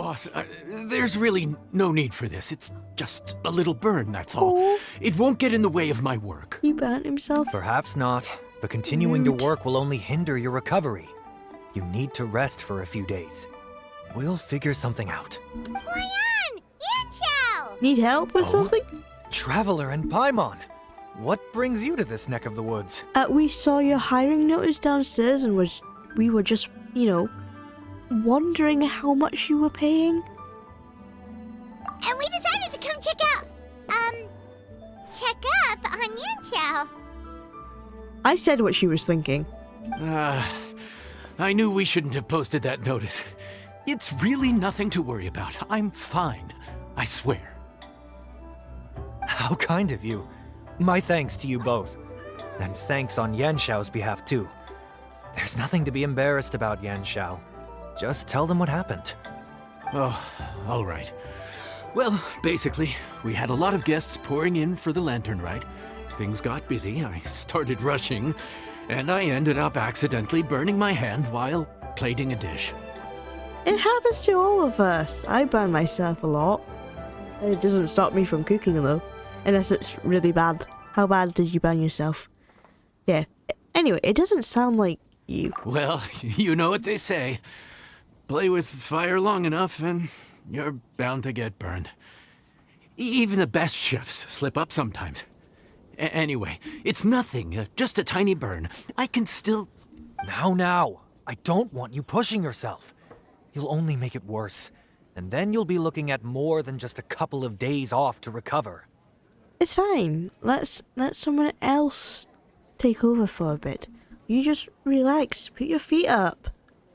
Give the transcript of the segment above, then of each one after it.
boss. There's really no need for this. It's just a little burn, that's all. Oh. It won't get in the way of my work. He burnt himself. Perhaps not, but continuing to work will only hinder your recovery. You need to rest for a few days. We'll figure something out. Huayan! Yanqiao! Need help with something? Traveler and Paimon, what brings you to this neck of the woods? We saw your hiring notice downstairs and we were just, wondering how much you were paying. And we decided to come check up on Yanqiao. I said what she was thinking. I knew we shouldn't have posted that notice. It's really nothing to worry about. I'm fine. I swear. How kind of you. My thanks to you both. And thanks on Yanxiao's behalf too. There's nothing to be embarrassed about, Yanxiao. Just tell them what happened. Oh, all right. Well, basically, we had a lot of guests pouring in for the lantern ride. Things got busy, I started rushing, and I ended up accidentally burning my hand while plating a dish. It happens to all of us. I burn myself a lot. It doesn't stop me from cooking though. Unless it's really bad. How bad did you burn yourself? Yeah. Anyway, it doesn't sound like you. Well, you know what they say. Play with fire long enough and you're bound to get burned. Even the best chefs slip up sometimes. Anyway, it's nothing, just a tiny burn. I can still... Now. I don't want you pushing yourself. You'll only make it worse. And then you'll be looking at more than just a couple of days off to recover. It's fine. Let someone else take over for a bit. You just relax, put your feet up.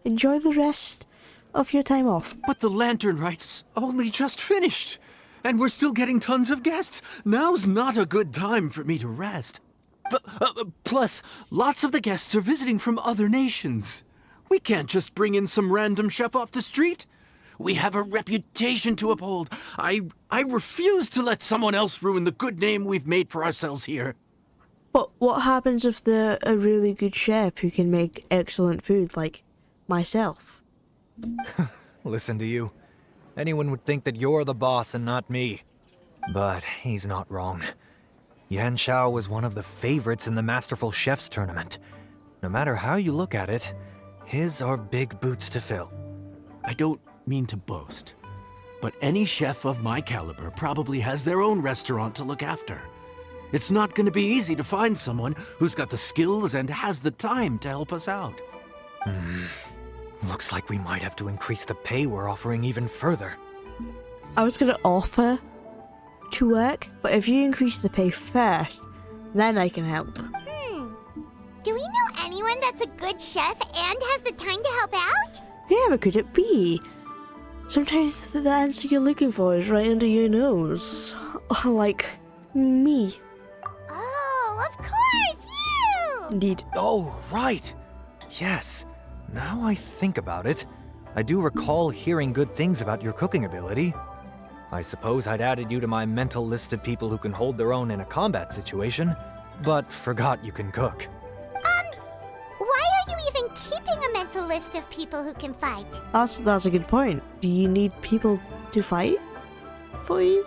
Enjoy the rest of your time off. But the lantern ride's only just finished. And we're still getting tons of guests. Now's not a good time for me to rest. Plus, lots of the guests are visiting from other nations. We can't just bring in some random chef off the street. We have a reputation to uphold. I refuse to let someone else ruin the good name we've made for ourselves here. But what happens if they're a really good chef who can make excellent food, like myself? Listen to you. Anyone would think that you're the boss and not me. But he's not wrong. Yanxiao was one of the favorites in the Masterful Chefs tournament. No matter how you look at it, his are big boots to fill. I don't mean to boast, but any chef of my caliber probably has their own restaurant to look after. It's not going to be easy to find someone who's got the skills and has the time to help us out. Looks like we might have to increase the pay we're offering even further. I was gonna offer to work, but if you increase the pay first, then I can help. Do we know anyone that's a good chef and has the time to help out? Yeah, but could it be? Sometimes the answer you're looking for is right under your nose. Like me. Oh, of course, you! Indeed. Oh, right. Yes. Now I think about it, I do recall hearing good things about your cooking ability. I suppose I'd added you to my mental list of people who can hold their own in a combat situation, but forgot you can cook. Why are you even keeping a mental list of people who can fight? That's a good point. Do you need people to fight for you?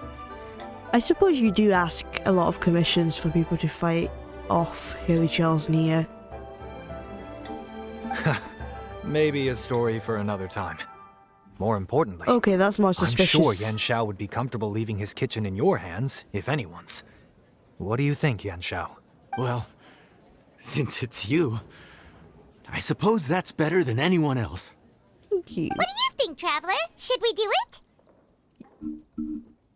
I suppose you do ask a lot of commissions for people to fight off Haley Charles Nia. Maybe a story for another time. More importantly, Okay, that's more I'm suspicious. sure Yanxiao would be comfortable leaving his kitchen in your hands, if anyone's. What do you think, Yanxiao? Well, since it's you, I suppose that's better than anyone else. Thank you. What do you think, Traveler? Should we do it?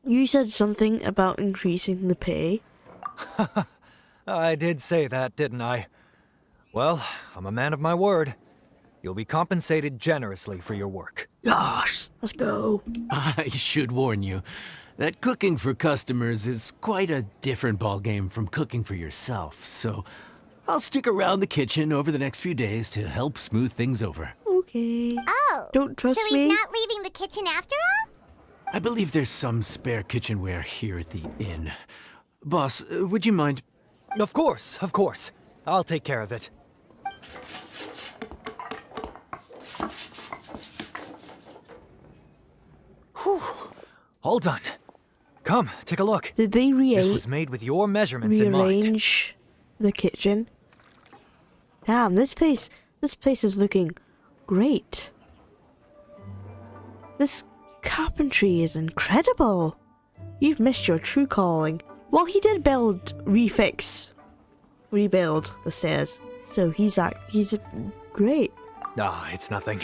You said something about increasing the pay. I did say that, didn't I? Well, I'm a man of my word. You'll be compensated generously for your work. Gosh, let's go. I should warn you that cooking for customers is quite a different ballgame from cooking for yourself, so I'll stick around the kitchen over the next few days to help smooth things over. Okay. Oh. Don't trust so me? he's not leaving the kitchen after all? I believe there's some spare kitchenware here at the inn. Boss, would you mind? Of course. I'll take care of it. All done. Come, take a look. Did they This was made with your measurements in mind. rearrange the kitchen? Damn, this place is looking great. This carpentry is incredible. You've missed your true calling. Well, he did rebuild the stairs, so he's great. Ah, it's nothing.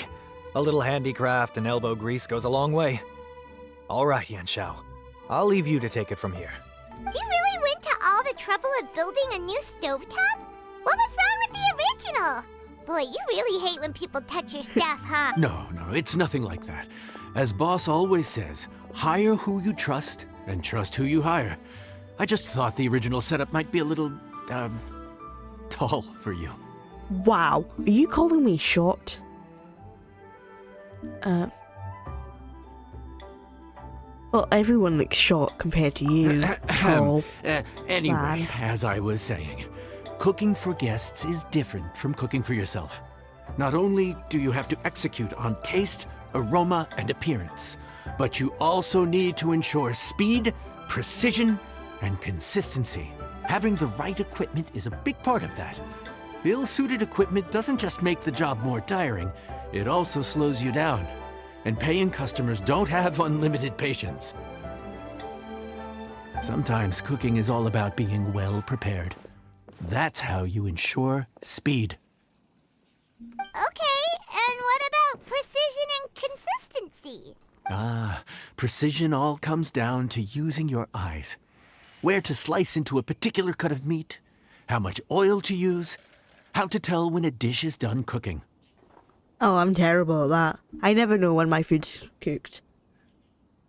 A little handicraft and elbow grease goes a long way. All right, Yanshao. I'll leave you to take it from here. You really went to all the trouble of building a new stovetop? What was wrong with the original? Boy, you really hate when people touch your stuff, huh? No, it's nothing like that. As boss always says, hire who you trust and trust who you hire. I just thought the original setup might be a little, tall for you. Wow, are you calling me short? Well, everyone looks short compared to you. Tall. Anyway, man. as I was saying, cooking for guests is different from cooking for yourself. Not only do you have to execute on taste, aroma, and appearance, but you also need to ensure speed, precision, and consistency. Having the right equipment is a big part of that. Ill-suited equipment doesn't just make the job more tiring, it also slows you down. And paying customers don't have unlimited patience. Sometimes cooking is all about being well prepared. That's how you ensure speed. Okay, and what about precision and consistency? Precision all comes down to using your eyes. Where to slice into a particular cut of meat, how much oil to use, how to tell when a dish is done cooking. Oh, I'm terrible at that. I never know when my food's cooked.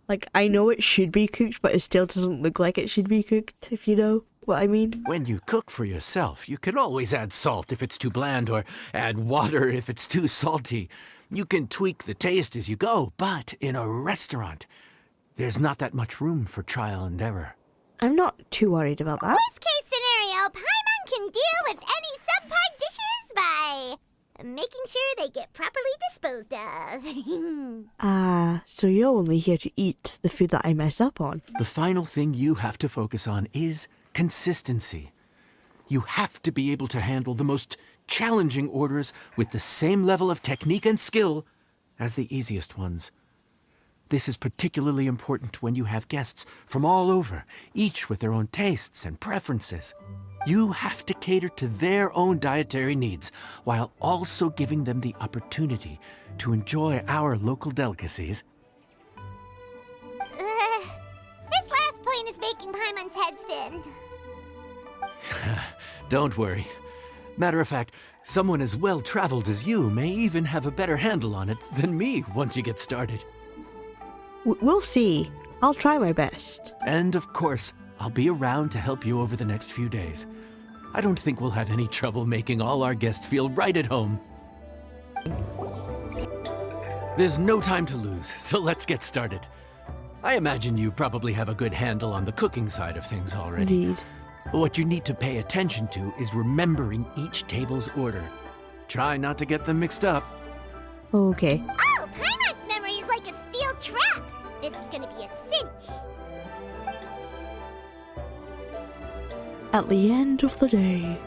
Like, I know it should be cooked, but it still doesn't look like it should be cooked, if you know what I mean. When you cook for yourself, you can always add salt if it's too bland or add water if it's too salty. You can tweak the taste as you go, but in a restaurant, there's not that much room for trial and error. I'm not too worried about that. Worst case scenario, Paimon can deal with any subpar dishes by making sure they get properly disposed of. So you're only here to eat the food that I mess up on. The final thing you have to focus on is consistency. You have to be able to handle the most challenging orders with the same level of technique and skill as the easiest ones. This is particularly important when you have guests from all over, each with their own tastes and preferences. You have to cater to their own dietary needs, while also giving them the opportunity to enjoy our local delicacies. This last point is making Paimon's head spin. Don't worry. Matter of fact, someone as well-traveled as you may even have a better handle on it than me once you get started. We'll see. I'll try my best. And of course, I'll be around to help you over the next few days. I don't think we'll have any trouble making all our guests feel right at home. There's no time to lose, so let's get started. I imagine you probably have a good handle on the cooking side of things already. Indeed. What you need to pay attention to is remembering each table's order. Try not to get them mixed up. Okay. Oh, Paimon's memory is like a steel trap. This is gonna be a cinch. At the end of the day.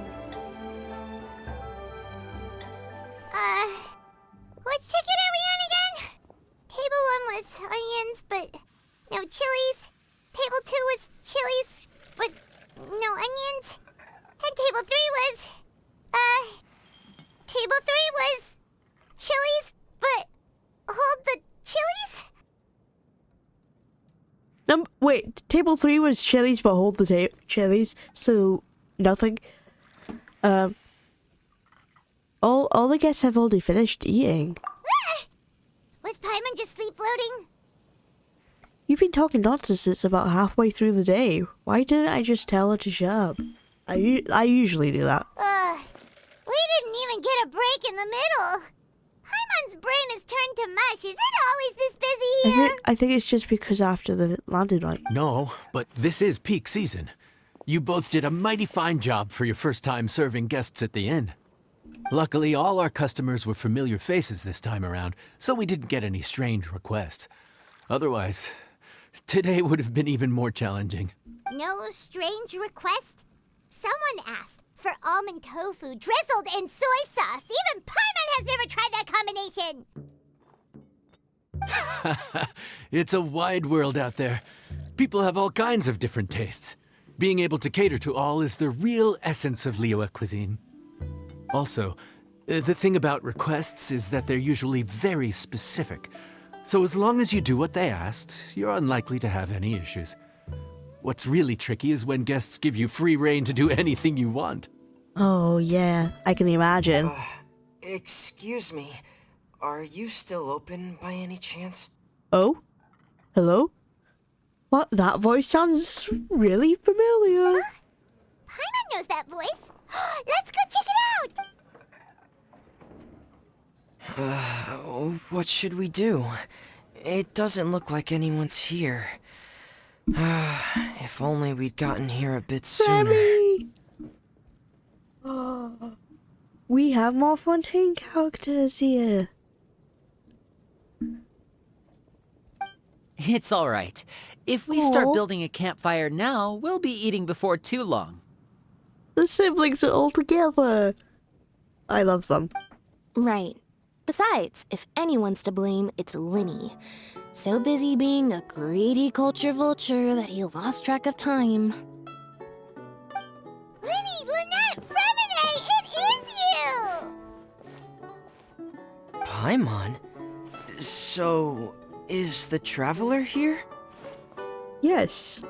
Which ticket are we on again? Table 1 was onions, but no chilies. Table 2 was chilies, but no onions. And table 3 was, table 3 was chilies, but hold the chilies? Wait, table 3 was chilies, but hold the chilies, so nothing. All the guests have already finished eating. Was Paimon just sleep floating? You've been talking nonsense since about halfway through the day. Why didn't I just tell her to shut up? I usually do that. We didn't even get a break in the middle. Paimon's brain has turned to mush. Is it always this busy here? I think it's just because after the landing night. No, but this is peak season. You both did a mighty fine job for your first time serving guests at the inn. Luckily, all our customers were familiar faces this time around, so we didn't get any strange requests. Otherwise, today would have been even more challenging. No strange request? Someone asked for almond tofu drizzled in soy sauce. Even Paimon has never tried that combination. It's a wide world out there. People have all kinds of different tastes. Being able to cater to all is the real essence of Liyue cuisine. Also, the thing about requests is that they're usually very specific. So as long as you do what they asked, you're unlikely to have any issues. What's really tricky is when guests give you free rein to do anything you want. Oh, yeah, I can imagine. Excuse me. Are you still open by any chance? Oh? Hello? What? That voice sounds really familiar. Paimon knows that voice. Let's go check it out. What should we do? It doesn't look like anyone's here. If only we'd gotten here a bit sooner. Remy! Oh, we have more Fontaine characters here. It's all right. If we start Aw. building a campfire now, we'll be eating before too long. The siblings are all together. I love them. Right. Besides, if anyone's to blame, it's Linny. So busy being a greedy culture vulture that he lost track of time. Linny, Lynette, Fremine, it is you! Paimon? So, is the Traveler here? Yes.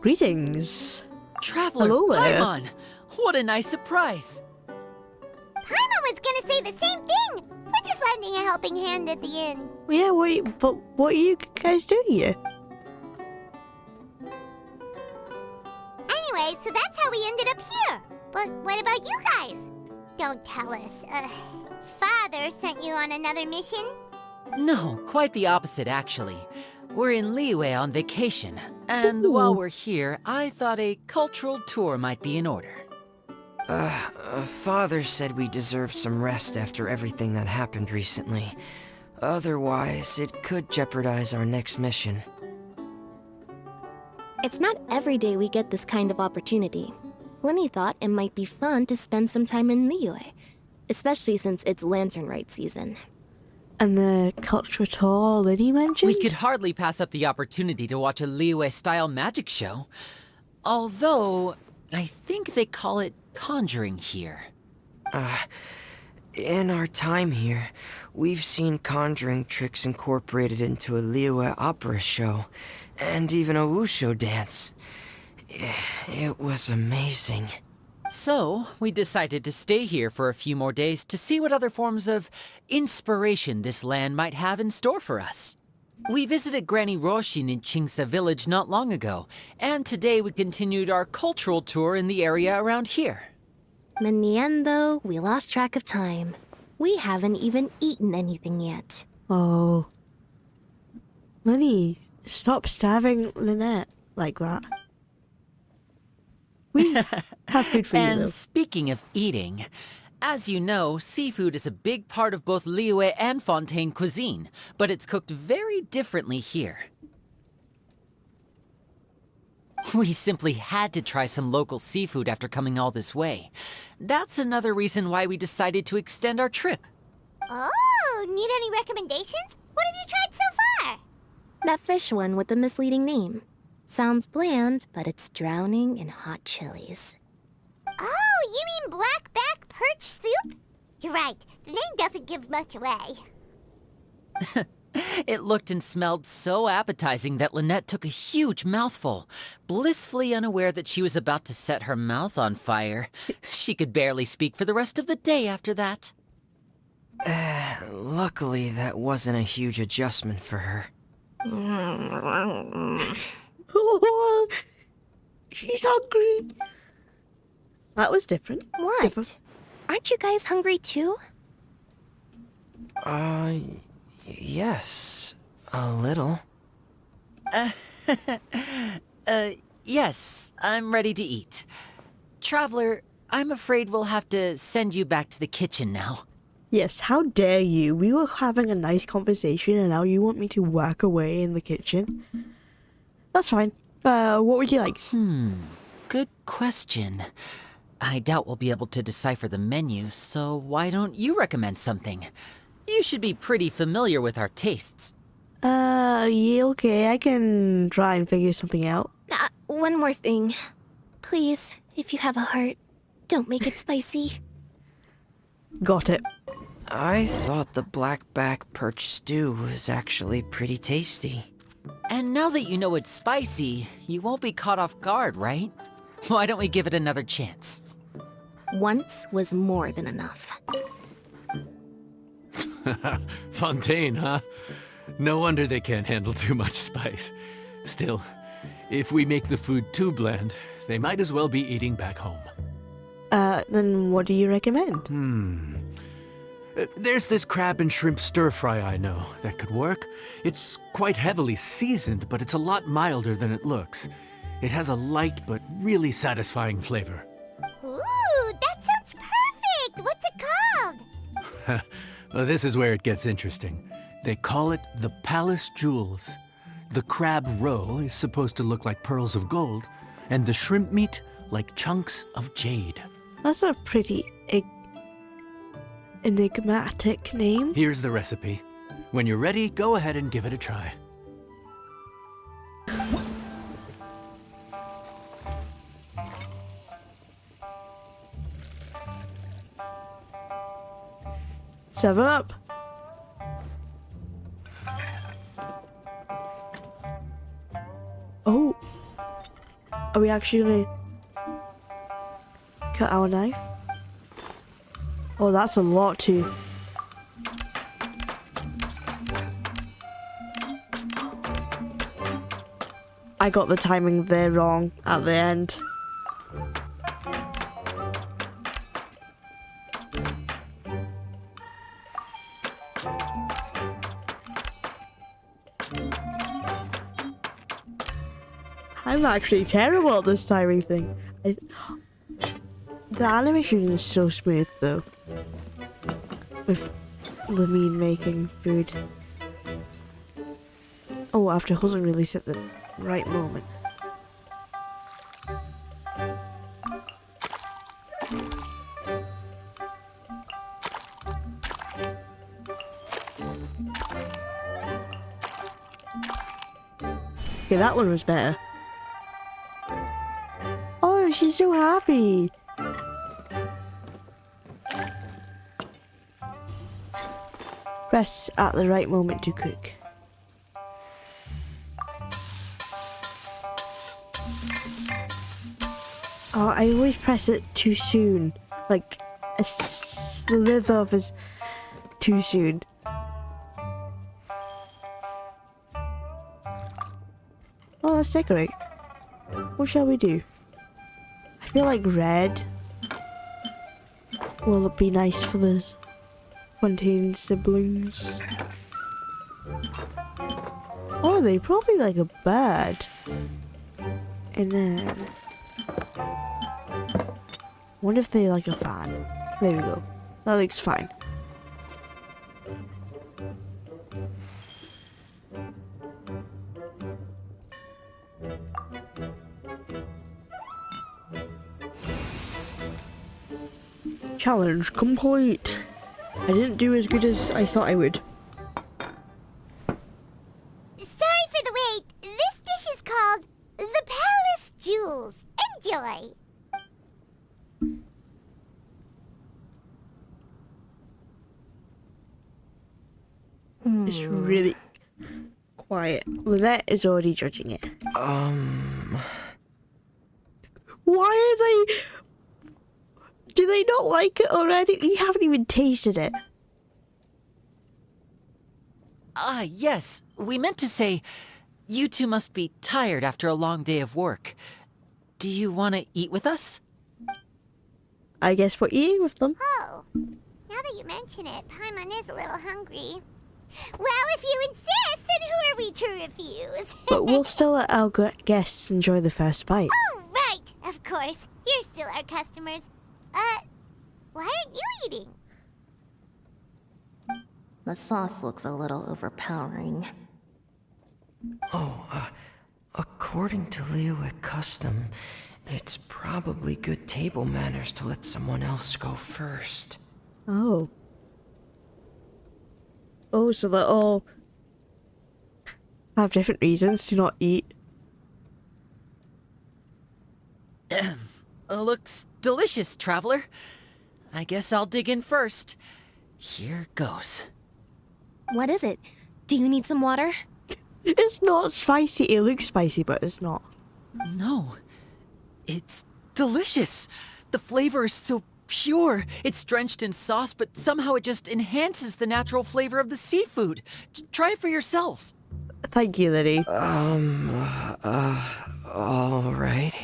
Greetings. Traveler Hello there. Paimon! What a nice surprise! Paimon was gonna say the same thing. We're just lending a helping hand at the inn. Yeah, but what are you guys doing here? Anyway, so that's how we ended up here. But what about you guys? Don't tell us. Father sent you on another mission? No, quite the opposite, actually. We're in Liyue on vacation, and while we're here, I thought a cultural tour might be in order. Father said we deserve some rest after everything that happened recently. Otherwise, it could jeopardize our next mission. It's not every day we get this kind of opportunity. Linny thought it might be fun to spend some time in Liyue, especially since it's Lantern Rite season. And the cultural tour Liddy mentioned? We could hardly pass up the opportunity to watch a Liyue-style magic show. Although, I think they call it conjuring here. In our time here, we've seen conjuring tricks incorporated into a Liyue opera show, and even a wushu dance. It was amazing. So, we decided to stay here for a few more days to see what other forms of inspiration this land might have in store for us. We visited Granny Roshin in Chingsa village not long ago, and today we continued our cultural tour in the area around here. In the end, though, we lost track of time. We haven't even eaten anything yet. Oh. Linny, stop starving Lynette like that. We have food for you, And though. speaking of eating, as you know, seafood is a big part of both Liyue and Fontaine cuisine, but it's cooked very differently here. We simply had to try some local seafood after coming all this way. That's another reason why we decided to extend our trip. Oh, need any recommendations? What have you tried so far? That fish one with the misleading name. Sounds bland, but it's drowning in hot chilies. Oh, you mean blackback perch soup? You're right, the name doesn't give much away. It looked and smelled so appetizing that Lynette took a huge mouthful, blissfully unaware that she was about to set her mouth on fire. She could barely speak for the rest of the day after that. Luckily, that wasn't a huge adjustment for her. Oh, she's hungry. That was different. What? Different. Aren't you guys hungry too? Yes. A little. Yes, I'm ready to eat. Traveler, I'm afraid we'll have to send you back to the kitchen now. Yes, how dare you? We were having a nice conversation and now you want me to work away in the kitchen? That's fine. What would you like? Good question. I doubt we'll be able to decipher the menu, so why don't you recommend something? You should be pretty familiar with our tastes. Yeah, okay, I can try and figure something out. One more thing. Please, if you have a heart, don't make it spicy. Got it. I thought the blackback perch stew was actually pretty tasty. And now that you know it's spicy, you won't be caught off guard, right? Why don't we give it another chance? Once was more than enough. Fontaine, huh? No wonder they can't handle too much spice. Still, if we make the food too bland, they might as well be eating back home. Then what do you recommend? There's this crab and shrimp stir-fry I know that could work. It's quite heavily seasoned, but it's a lot milder than it looks. It has a light but really satisfying flavor. Ooh, that sounds perfect! What's it called? Well, this is where it gets interesting. They call it the Palace Jewels. The crab roe is supposed to look like pearls of gold, and the shrimp meat like chunks of jade. That's a pretty enigmatic name. Here's the recipe. When you're ready, go ahead and give it a try. Seven up. Oh. Are we actually gonna cut our knife? Oh, that's a lot too. I got the timing there wrong at the end. I'm actually terrible at this timing thing. The animation is so smooth though. With Lumine making food. Oh, after wasn't released at the right moment. Okay, that one was better. Oh, she's so happy. Press at the right moment to cook. Oh, I always press it too soon. Like, a slither of is too soon. Oh, let's decorate. What shall we do? I feel like red will be nice for the Fontaine siblings. Oh, they probably like a bird. And then what if they like a fan? There we go. That looks fine. Challenge complete. I didn't do as good as I thought I would. Sorry for the wait. This dish is called the Palace Jewels. Enjoy! It's really quiet. Lynette is already judging it. Why are they... Do they not like it already? You haven't even tasted it. Yes. We meant to say, you two must be tired after a long day of work. Do you want to eat with us? I guess we're eating with them. Oh, now that you mention it, Paimon is a little hungry. Well, if you insist, then who are we to refuse? But we'll still let our guests enjoy the first bite. Oh, right, of course. You're still our customers. Why aren't you eating? The sauce looks a little overpowering. According to Liyue custom, it's probably good table manners to let someone else go first. Oh. Oh, so they all have different reasons to not eat. Looks delicious, traveler. I guess I'll dig in first. Here goes. What is it? Do you need some water? It's not spicy. It looks spicy, but it's not. No, it's delicious. The flavor is so pure. It's drenched in sauce, but somehow it just enhances the natural flavor of the seafood. Try it for yourselves. Thank you, Liddy. Alright.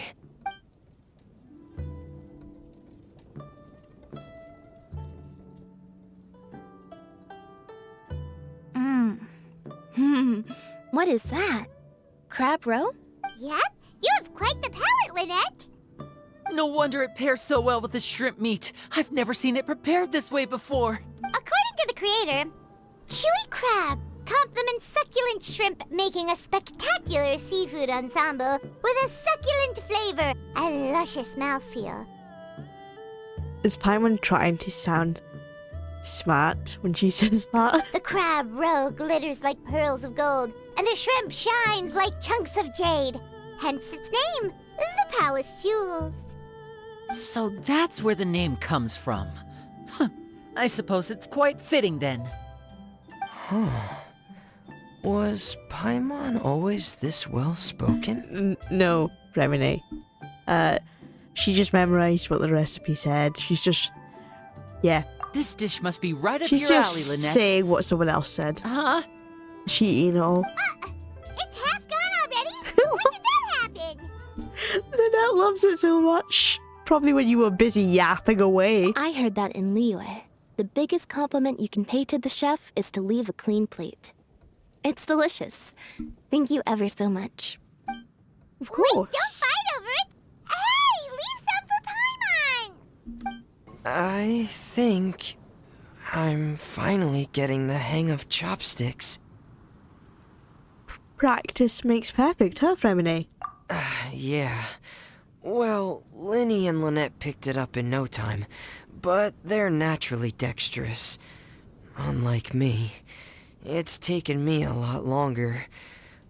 What is that? Crab roe? Yep, you have quite the palate, Lynette. No wonder it pairs so well with the shrimp meat. I've never seen it prepared this way before. According to the creator, chewy crab complements succulent shrimp, making a spectacular seafood ensemble with a succulent flavor and luscious mouthfeel. Is Paimon trying to sound smart when she says that? The crab roe glitters like pearls of gold, and the shrimp shines like chunks of jade. Hence its name, the Palace Jewels. So that's where the name comes from. Huh. I suppose it's quite fitting then. Was Paimon always this well-spoken? No, Remini. She just memorized what the recipe said. She's just, yeah. This dish must be right up She's your alley, just Lynette. saying what someone else said. Huh? She eating it all. It's half gone already? When did that happen? Lynette loves it so much. Probably when you were busy yapping away. I heard that in Liyue. The biggest compliment you can pay to the chef is to leave a clean plate. It's delicious. Thank you ever so much. Of course. Don't fight over it. Hey, leave some for Paimon. I think I'm finally getting the hang of chopsticks. Practice makes perfect, huh, Remini? Yeah. Well, Linny and Lynette picked it up in no time, but they're naturally dexterous. Unlike me, it's taken me a lot longer,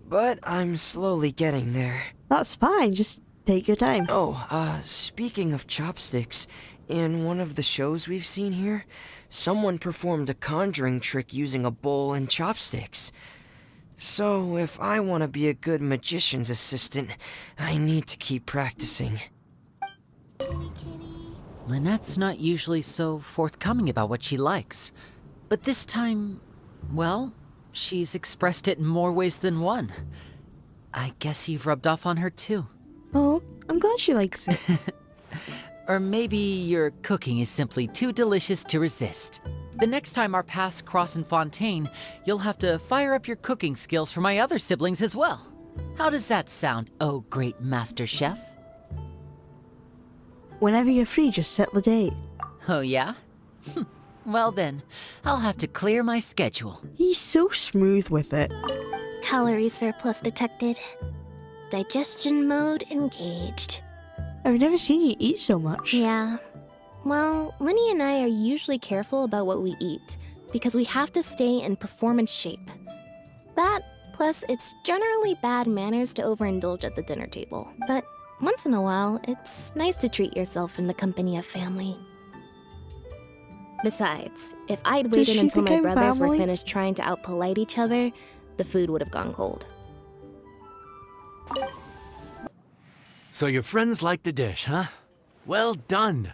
but I'm slowly getting there. That's fine, just take your time. Oh, speaking of chopsticks, in one of the shows we've seen here, someone performed a conjuring trick using a bowl and chopsticks. So, if I want to be a good magician's assistant, I need to keep practicing. Lynette's not usually so forthcoming about what she likes. But this time, well, she's expressed it in more ways than one. I guess you've rubbed off on her too. Oh, I'm glad she likes it. Or maybe your cooking is simply too delicious to resist. The next time our paths cross in Fontaine, you'll have to fire up your cooking skills for my other siblings as well. How does that sound, oh great master chef? Whenever you're free, just set the date. Oh yeah? Well then, I'll have to clear my schedule. He's so smooth with it. Calorie surplus detected. Digestion mode engaged. I've never seen you eat so much. Yeah. Well, Linny and I are usually careful about what we eat, because we have to stay in performance shape. That, plus it's generally bad manners to overindulge at the dinner table. But once in a while, it's nice to treat yourself in the company of family. Besides, if I'd waited she until my think I'm brothers were family? finished trying to outpolite each other, the food would have gone cold. So your friends like the dish, huh? Well done.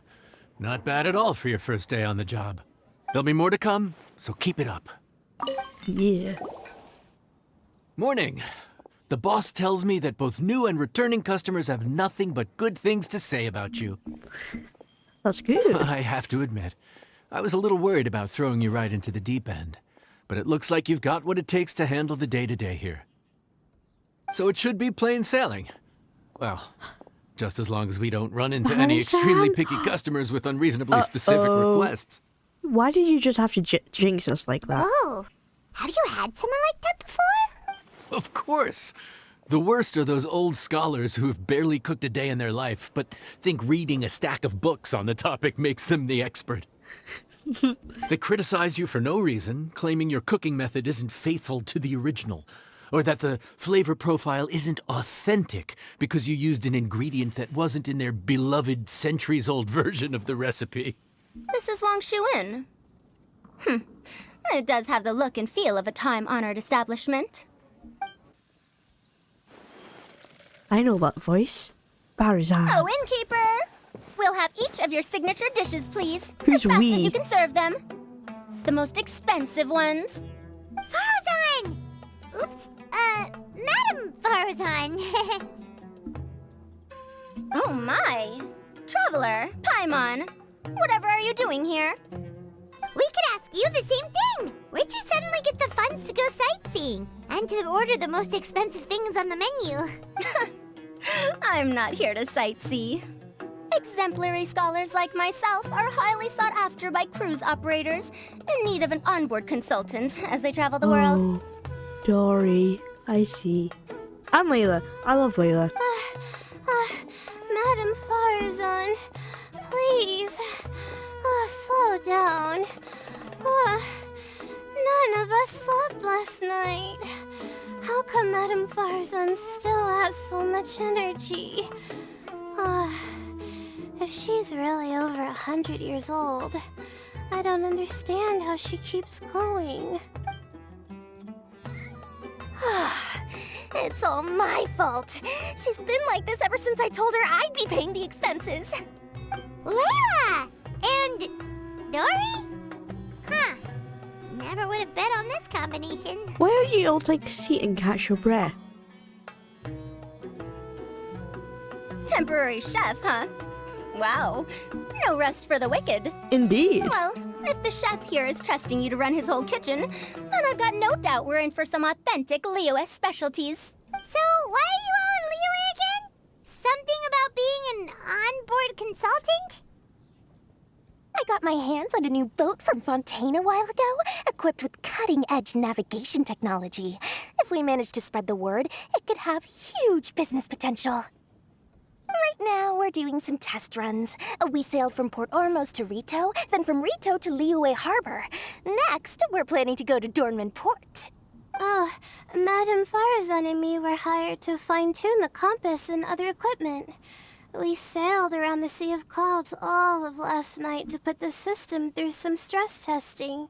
Not bad at all for your first day on the job. There'll be more to come, so keep it up. Yeah. Morning. The boss tells me that both new and returning customers have nothing but good things to say about you. That's good. I have to admit, I was a little worried about throwing you right into the deep end, but it looks like you've got what it takes to handle the day-to-day here. So it should be plain sailing. Well, just as long as we don't run into any extremely picky customers with unreasonably specific requests. Why did you just have to jinx us like that? Oh, have you had someone like that before? Of course. The worst are those old scholars who have barely cooked a day in their life, but think reading a stack of books on the topic makes them the expert. They criticize you for no reason, claiming your cooking method isn't faithful to the original, or that the flavor profile isn't authentic because you used an ingredient that wasn't in their beloved centuries-old version of the recipe. This is Wang Shuin. It does have the look and feel of a time-honored establishment. I know that voice. Barizan. Oh, innkeeper! We'll have each of your signature dishes, please. Who's as fast we? as you can serve them. The most expensive ones. Farazan! Oops, Madam Farazan. Oh my! Traveler, Paimon, whatever are you doing here? We could ask you the same thing. Where'd you suddenly get the funds to go sightseeing? And to order the most expensive things on the menu? I'm not here to sightsee. Exemplary scholars like myself are highly sought after by cruise operators in need of an onboard consultant as they travel the world. Oh, Dory. I see. I'm Layla. I love Layla. Madam Farazan, please, slow down. None of us slept last night. How come Madam Farazan still has so much energy? If she's really over 100 years old, I don't understand how she keeps going. It's all my fault. She's been like this ever since I told her I'd be paying the expenses. Layla! And Dory? Huh. Never would have bet on this combination. Why don't you all take a seat and catch your breath? Temporary chef, huh? Wow. No rest for the wicked. Indeed. Well, if the chef here is trusting you to run his whole kitchen, then I've got no doubt we're in for some authentic Liyue specialties. So, why are you all in Liyue again? Something about being an onboard consultant? I got my hands on a new boat from Fontaine a while ago, equipped with cutting-edge navigation technology. If we manage to spread the word, it could have huge business potential. Right now, we're doing some test runs. We sailed from Port Ormos to Rito, then from Rito to Liyue Harbor. Next, we're planning to go to Dornman Port. Oh, Madam Farazan and me were hired to fine-tune the compass and other equipment. We sailed around the Sea of Clouds all of last night to put the system through some stress testing.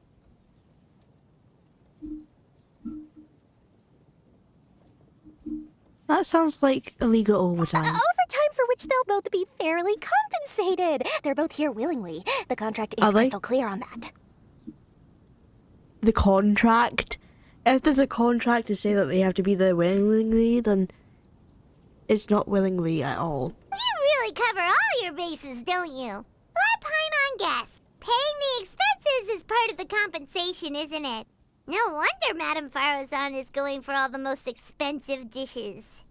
That sounds like illegal overtime. Overtime for which they'll both be fairly compensated. They're both here willingly. The contract is Are they? crystal clear on that. The contract? If there's a contract to say that they have to be there willingly, then it's not willingly at all. You really cover all your bases, don't you? Let Paimon guess. Paying the expenses is part of the compensation, isn't it? No wonder Madame Farazan is going for all the most expensive dishes.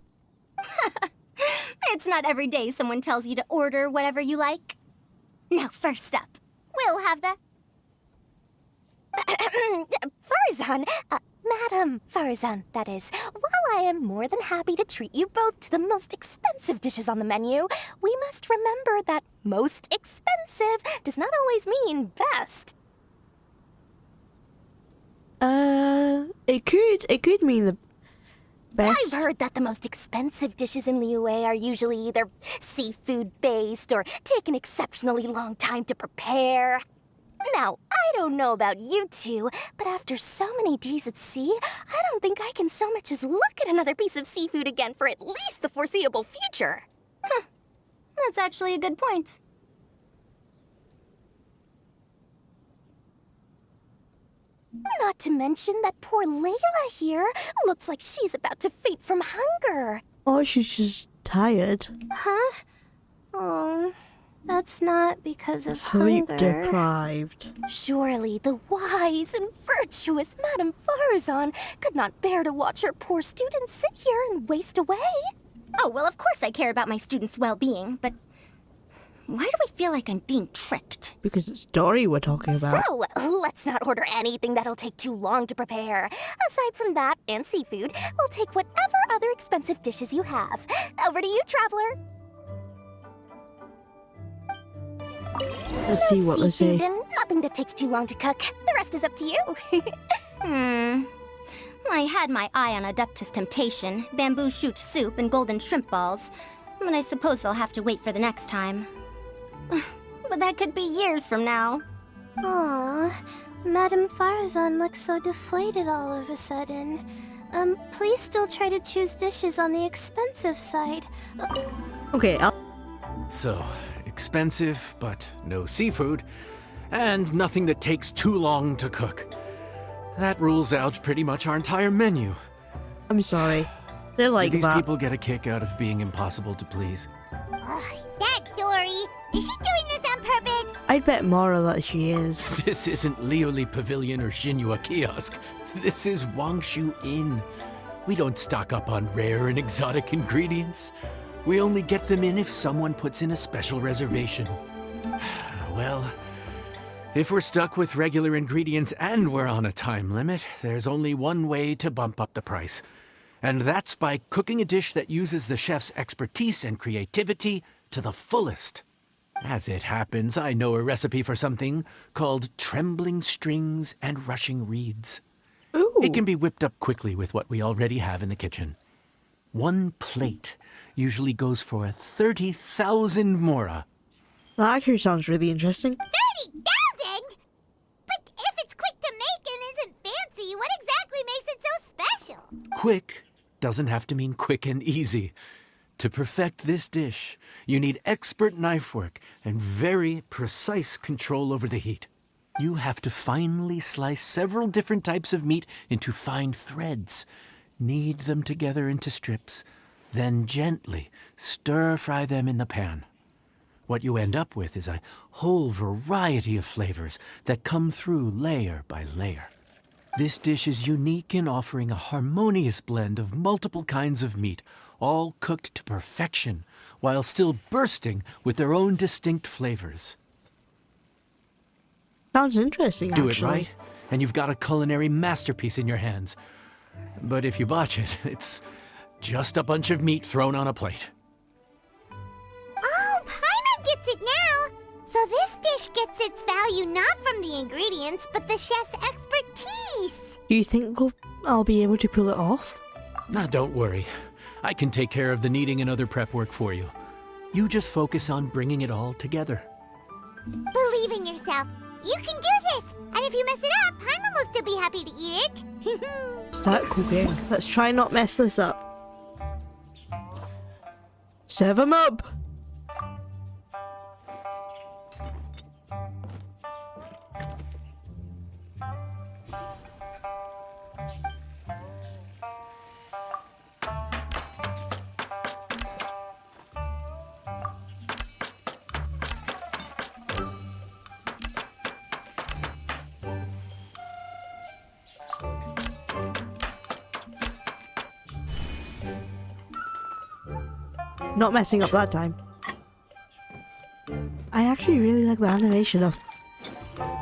It's not every day someone tells you to order whatever you like. Now, first up, we'll have the... Farazan, Madam Farazan, that is. While I am more than happy to treat you both to the most expensive dishes on the menu, we must remember that most expensive does not always mean best. It could mean the best. I've heard that the most expensive dishes in Liyue are usually either seafood-based or take an exceptionally long time to prepare. Now, I don't know about you two, but after so many days at sea, I don't think I can so much as look at another piece of seafood again for at least the foreseeable future. Huh. That's actually a good point. Not to mention that poor Layla here looks like she's about to faint from hunger. Oh, she's just tired. Huh? Oh, that's not because of Sleep hunger. deprived. Surely the wise and virtuous Madame Farazan could not bear to watch her poor students sit here and waste away. Oh, well, of course I care about my students' well-being, but Why do I feel like I'm being tricked? Because it's Dory we're talking about. So, let's not order anything that'll take too long to prepare. Aside from that and seafood, we'll take whatever other expensive dishes you have. Over to you, traveler. Let's see what they Seafood say. and nothing that takes too long to cook. The rest is up to you. I had my eye on Adeptus Temptation, bamboo shoot soup, and golden shrimp balls. But I suppose they'll have to wait for the next time. But that could be years from now. Aw, Madame Farazan looks so deflated all of a sudden. Please still try to choose dishes on the expensive side. Okay, So, expensive, but no seafood, and nothing that takes too long to cook. That rules out pretty much our entire menu. I'm sorry. They're like Do these that. people get a kick out of being impossible to please? That Dory! Is she doing this on purpose? I'd bet Mara that she is. This isn't Lioli Pavilion or Xinhua Kiosk. This is Wangshu Inn. We don't stock up on rare and exotic ingredients. We only get them in if someone puts in a special reservation. Well, if we're stuck with regular ingredients and we're on a time limit, there's only one way to bump up the price. And that's by cooking a dish that uses the chef's expertise and creativity to the fullest. As it happens, I know a recipe for something called trembling strings and rushing reeds. Ooh. It can be whipped up quickly with what we already have in the kitchen. One plate usually goes for 30,000 mora. That actually sounds really interesting. 30,000? But if it's quick to make and isn't fancy, what exactly makes it so special? Quick doesn't have to mean quick and easy. To perfect this dish, you need expert knife work and very precise control over the heat. You have to finely slice several different types of meat into fine threads, knead them together into strips, then gently stir-fry them in the pan. What you end up with is a whole variety of flavors that come through layer by layer. This dish is unique in offering a harmonious blend of multiple kinds of meat, all cooked to perfection, while still bursting with their own distinct flavors. Sounds interesting, Do actually. it right, and you've got a culinary masterpiece in your hands. But if you botch it, it's just a bunch of meat thrown on a plate. Oh, Paimon gets it now! So this dish gets its value not from the ingredients, but the chef's expertise! Do you think I'll be able to pull it off? Now, don't worry. I can take care of the kneading and other prep work for you. You just focus on bringing it all together. Believe in yourself. You can do this! And if you mess it up, Paimon will still be happy to eat it. Start cooking. Let's try not mess this up. Serve 'em up! Not messing up that time. I actually really like the animation of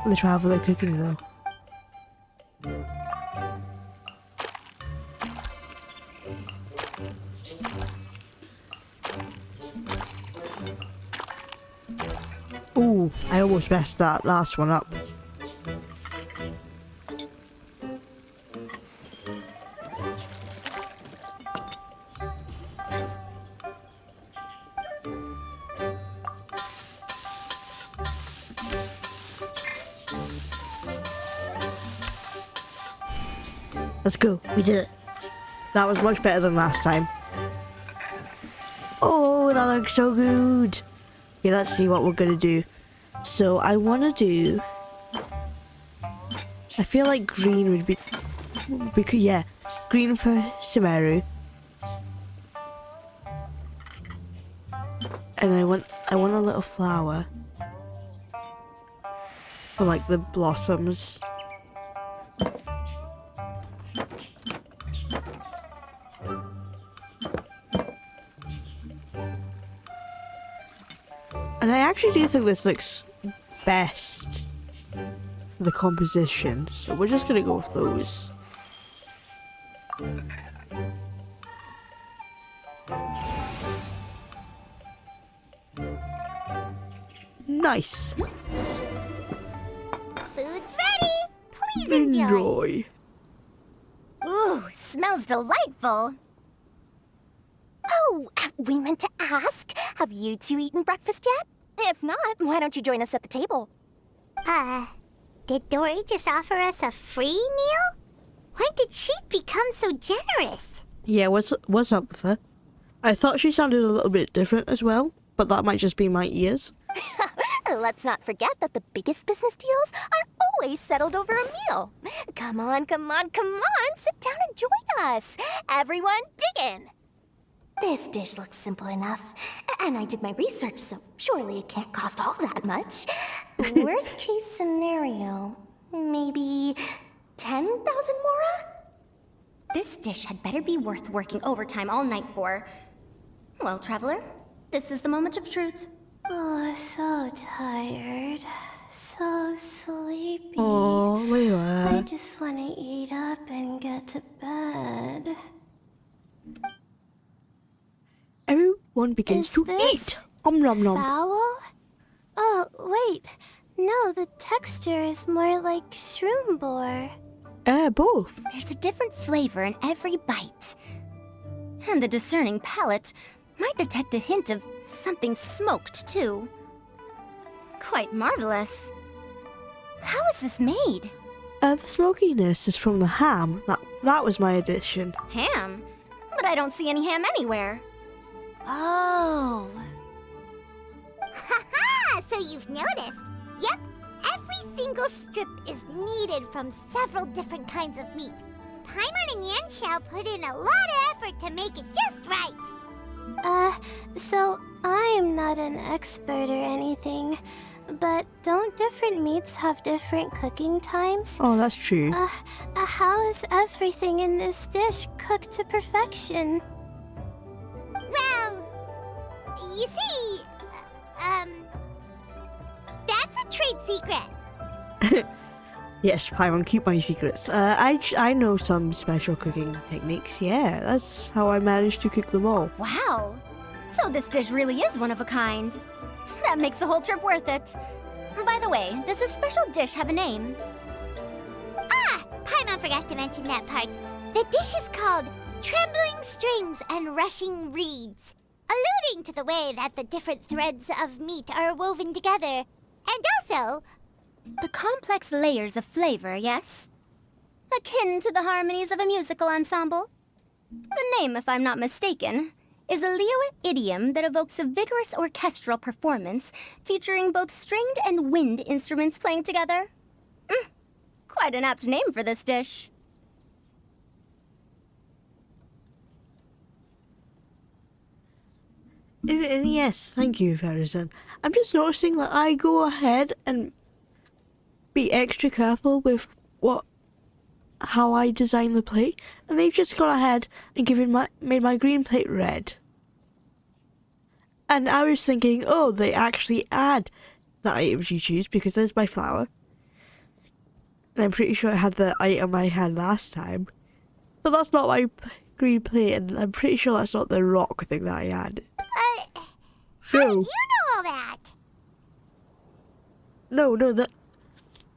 the traveler cooking though. Ooh, I almost messed that last one up. Let's go. We did it. That was much better than last time. Oh, that looks so good. Okay, let's see what we're gonna do. So I want to do... I feel like green would be... Because, yeah, green for Sumeru. And I want a little flower. For like the blossoms. And I actually do think this looks best for the composition, so we're just gonna go with those. Nice. Food's ready. Please enjoy. Enjoy. Ooh, smells delightful. Oh, we meant to ask, have you two eaten breakfast yet? If not, why don't you join us at the table? Did Dory just offer us a free meal? When did she become so generous? Yeah, what's up with her? I thought she sounded a little bit different as well, but that might just be my ears. Let's not forget that the biggest business deals are always settled over a meal. Come on, come on, come on, sit down and join us. Everyone, dig in. This dish looks simple enough, and I did my research, so surely it can't cost all that much. Worst case scenario, maybe 10,000 mora? This dish had better be worth working overtime all night for. Well, traveler, this is the moment of truth. Oh, so tired. So sleepy. Oh, I Layla. just want to eat up and get to bed. Everyone begins Is to this eat. Nom nom. Foul? Oh, wait. No, the texture is more like shroom boar. Both. There's a different flavor in every bite. And the discerning palate might detect a hint of something smoked, too. Quite marvelous. How is this made? The smokiness is from the ham. That was my addition. Ham? But I don't see any ham anywhere. Oh. Haha! So you've noticed. Yep, every single strip is kneaded from several different kinds of meat. Paimon and Yanxiao put in a lot of effort to make it just right. So I'm not an expert or anything, but don't different meats have different cooking times? Oh, that's true. How is everything in this dish cooked to perfection? Well, you see, that's a trade secret. Yes, Pyron, keep my secrets. I know some special cooking techniques. Yeah, that's how I managed to cook them all. Wow. So this dish really is one of a kind. That makes the whole trip worth it. By the way, does this special dish have a name? Paimon forgot to mention that part. The dish is called Trembling Strings and Rushing Reeds, alluding to the way that the different threads of meat are woven together. And also, The complex layers of flavor, yes? Akin to the harmonies of a musical ensemble? The name, if I'm not mistaken, is a Liyue idiom that evokes a vigorous orchestral performance featuring both stringed and wind instruments playing together. Quite an apt name for this dish. And yes, thank you, Ferguson. I'm just noticing that I go ahead and be extra careful with how I design the plate, and they've just gone ahead and made my green plate red. And I was thinking, oh, they actually add the items you choose because there's my flour. And I'm pretty sure I had the item I had last time. But that's not my green plate, and I'm pretty sure that's not the rock thing that I added. how No. did you know all that? No,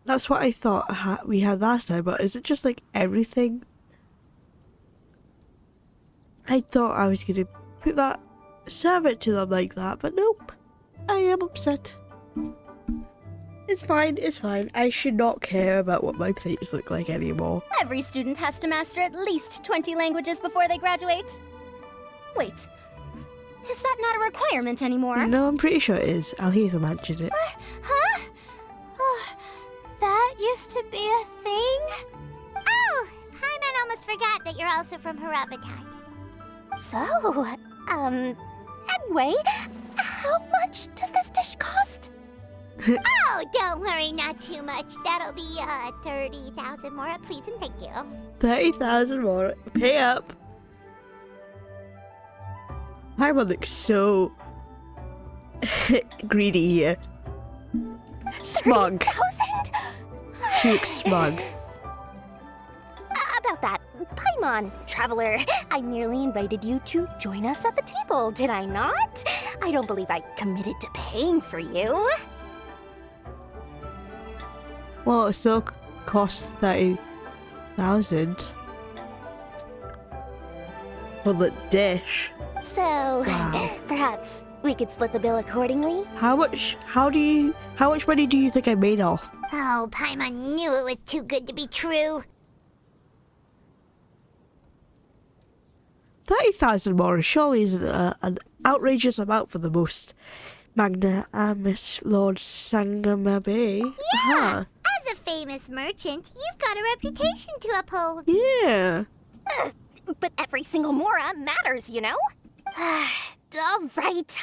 that's what I thought we had last time, but is it just like everything? I thought I was gonna serve it to them like that, but nope. I am upset. It's fine. I should not care about what my plates look like anymore. Every student has to master at least 20 languages before they graduate. Wait, is that not a requirement anymore? No, I'm pretty sure it is. I'll hear them mention it. Huh? Oh, that used to be a thing? Oh, Paimon almost forgot that you're also from Harabatat. So, anyway, how much does this dish cost? Oh, don't worry, not too much. That'll be 30,000 more, please and thank you. 30,000 more. Pay up. My one looks so greedy here. Smug. 30,000? She looks smug. About that, Paimon, traveler, I merely invited you to join us at the table, did I not? I don't believe I committed to paying for you. Well, it still costs 30,000 for the dish. So, Wow. perhaps we could split the bill accordingly? How much money do you think I made off? Oh, Paimon knew it was too good to be true. 30,000 more surely is an outrageous amount for the most magnanimous Lord Sangamabe. Yeah! As a famous merchant, you've got a reputation to uphold. Yeah. But every single mora matters, you know? All right.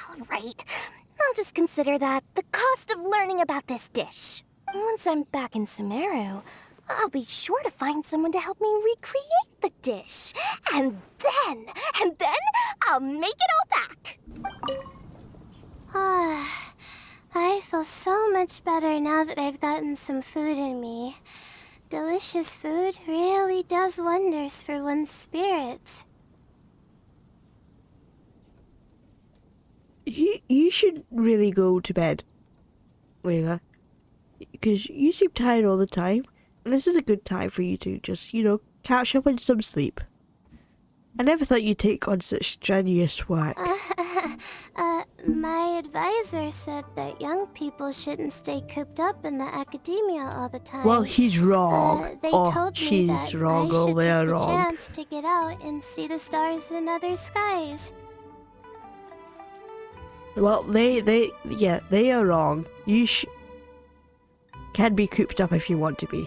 I'll just consider that the cost of learning about this dish. Once I'm back in Sumeru, I'll be sure to find someone to help me recreate the dish. And then I'll make it all back. I feel so much better now that I've gotten some food in me. Delicious food really does wonders for one's spirits. You should really go to bed, Layla, because you seem tired all the time, and this is a good time for you to just, catch up on some sleep. I never thought you'd take on such strenuous work. My advisor said that young people shouldn't stay cooped up in the academia all the time. Well, he's wrong. They Oh, told me she's that wrong. I Oh, should they take are the wrong. chance to get out and see the stars in other skies. Well, they are wrong. You can be cooped up if you want to be.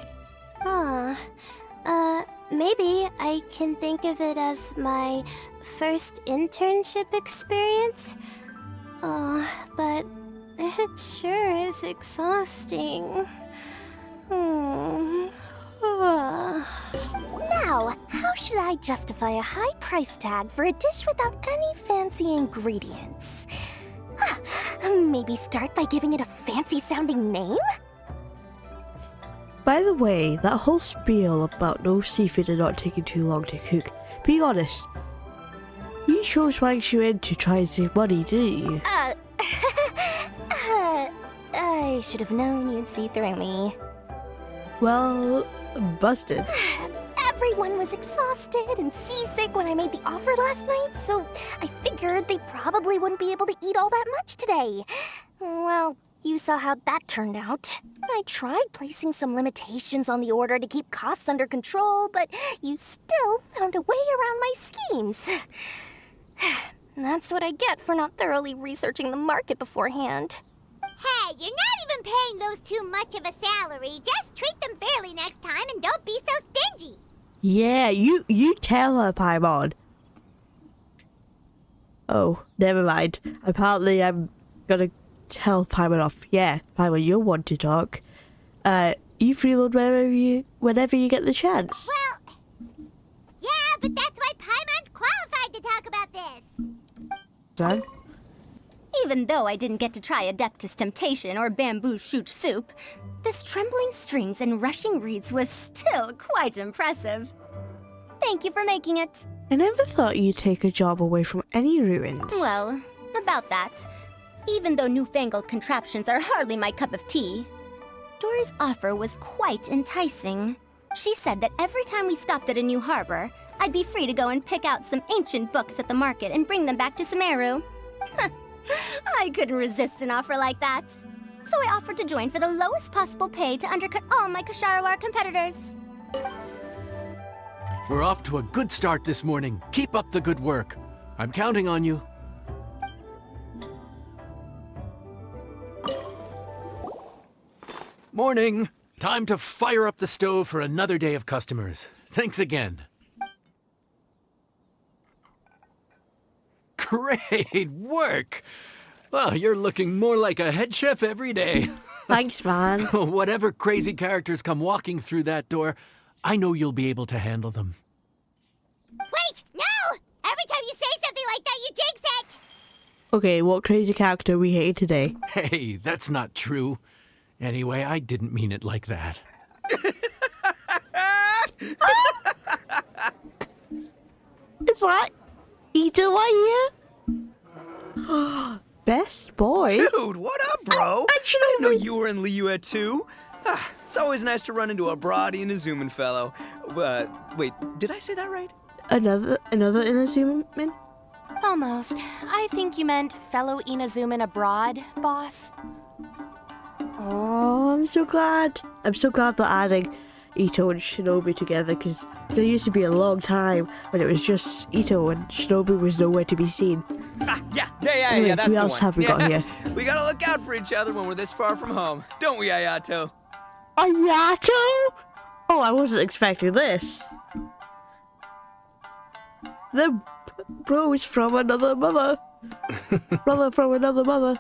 Maybe I can think of it as my first internship experience. But it sure is exhausting. Now, how should I justify a high price tag for a dish without any fancy ingredients? Maybe start by giving it a fancy-sounding name? By the way, that whole spiel about no seafood and not taking too long to cook, be honest, you sure swagged you in to try and save money, didn't you? I should have known you'd see through me. Well, busted. Everyone was exhausted and seasick when I made the offer last night, so I figured they probably wouldn't be able to eat all that much today. Well, you saw how that turned out. I tried placing some limitations on the order to keep costs under control, but you still found a way around my schemes. That's what I get for not thoroughly researching the market beforehand. Hey, you're not even paying those too much of a salary. Just treat them fairly next time and don't be so stingy. Yeah, you tell her, Paimon. Oh, never mind. Apparently I'm gonna tell Paimon off. Yeah, Paimon, you'll want to talk. You freeload whenever you get the chance. Well, yeah, but that's why Paimon's qualified to talk about this. Son? Even though I didn't get to try Adeptus Temptation or Bamboo Shoot Soup, this trembling strings and rushing reeds was still quite impressive. Thank you for making it. I never thought you'd take a job away from any ruins. Well, about that. Even though newfangled contraptions are hardly my cup of tea, Dory's offer was quite enticing. She said that every time we stopped at a new harbor, I'd be free to go and pick out some ancient books at the market and bring them back to Sumeru. I couldn't resist an offer like that. So I offered to join for the lowest possible pay to undercut all my Kasharawar competitors. We're off to a good start this morning. Keep up the good work. I'm counting on you. Morning. Time to fire up the stove for another day of customers. Thanks again. Great work! Well, you're looking more like a head chef every day. Thanks, man. Whatever crazy characters come walking through that door, I know you'll be able to handle them. Wait, no! Every time you say something like that, you jinx it! Okay, what crazy character we hated today? Hey, that's not true. Anyway, I didn't mean it like that. Is that Ito right here? Best boy? Dude, what up, bro? I should didn't know have- you were in Liyue too. It's always nice to run into a Brody and a Zoomin fellow. Wait, did I say that right? Another Inazuman? Almost. I think you meant fellow Inazuman abroad, boss. Oh, I'm so glad. I'm so glad they're adding Ito and Shinobi together, because there used to be a long time when it was just Ito and Shinobi was nowhere to be seen. Yeah, Anyway, that's who the else one. have we got here? We gotta look out for each other when we're this far from home, don't we, Ayato? Ayato? Oh, I wasn't expecting this. The bro is from another mother. Brother from another mother.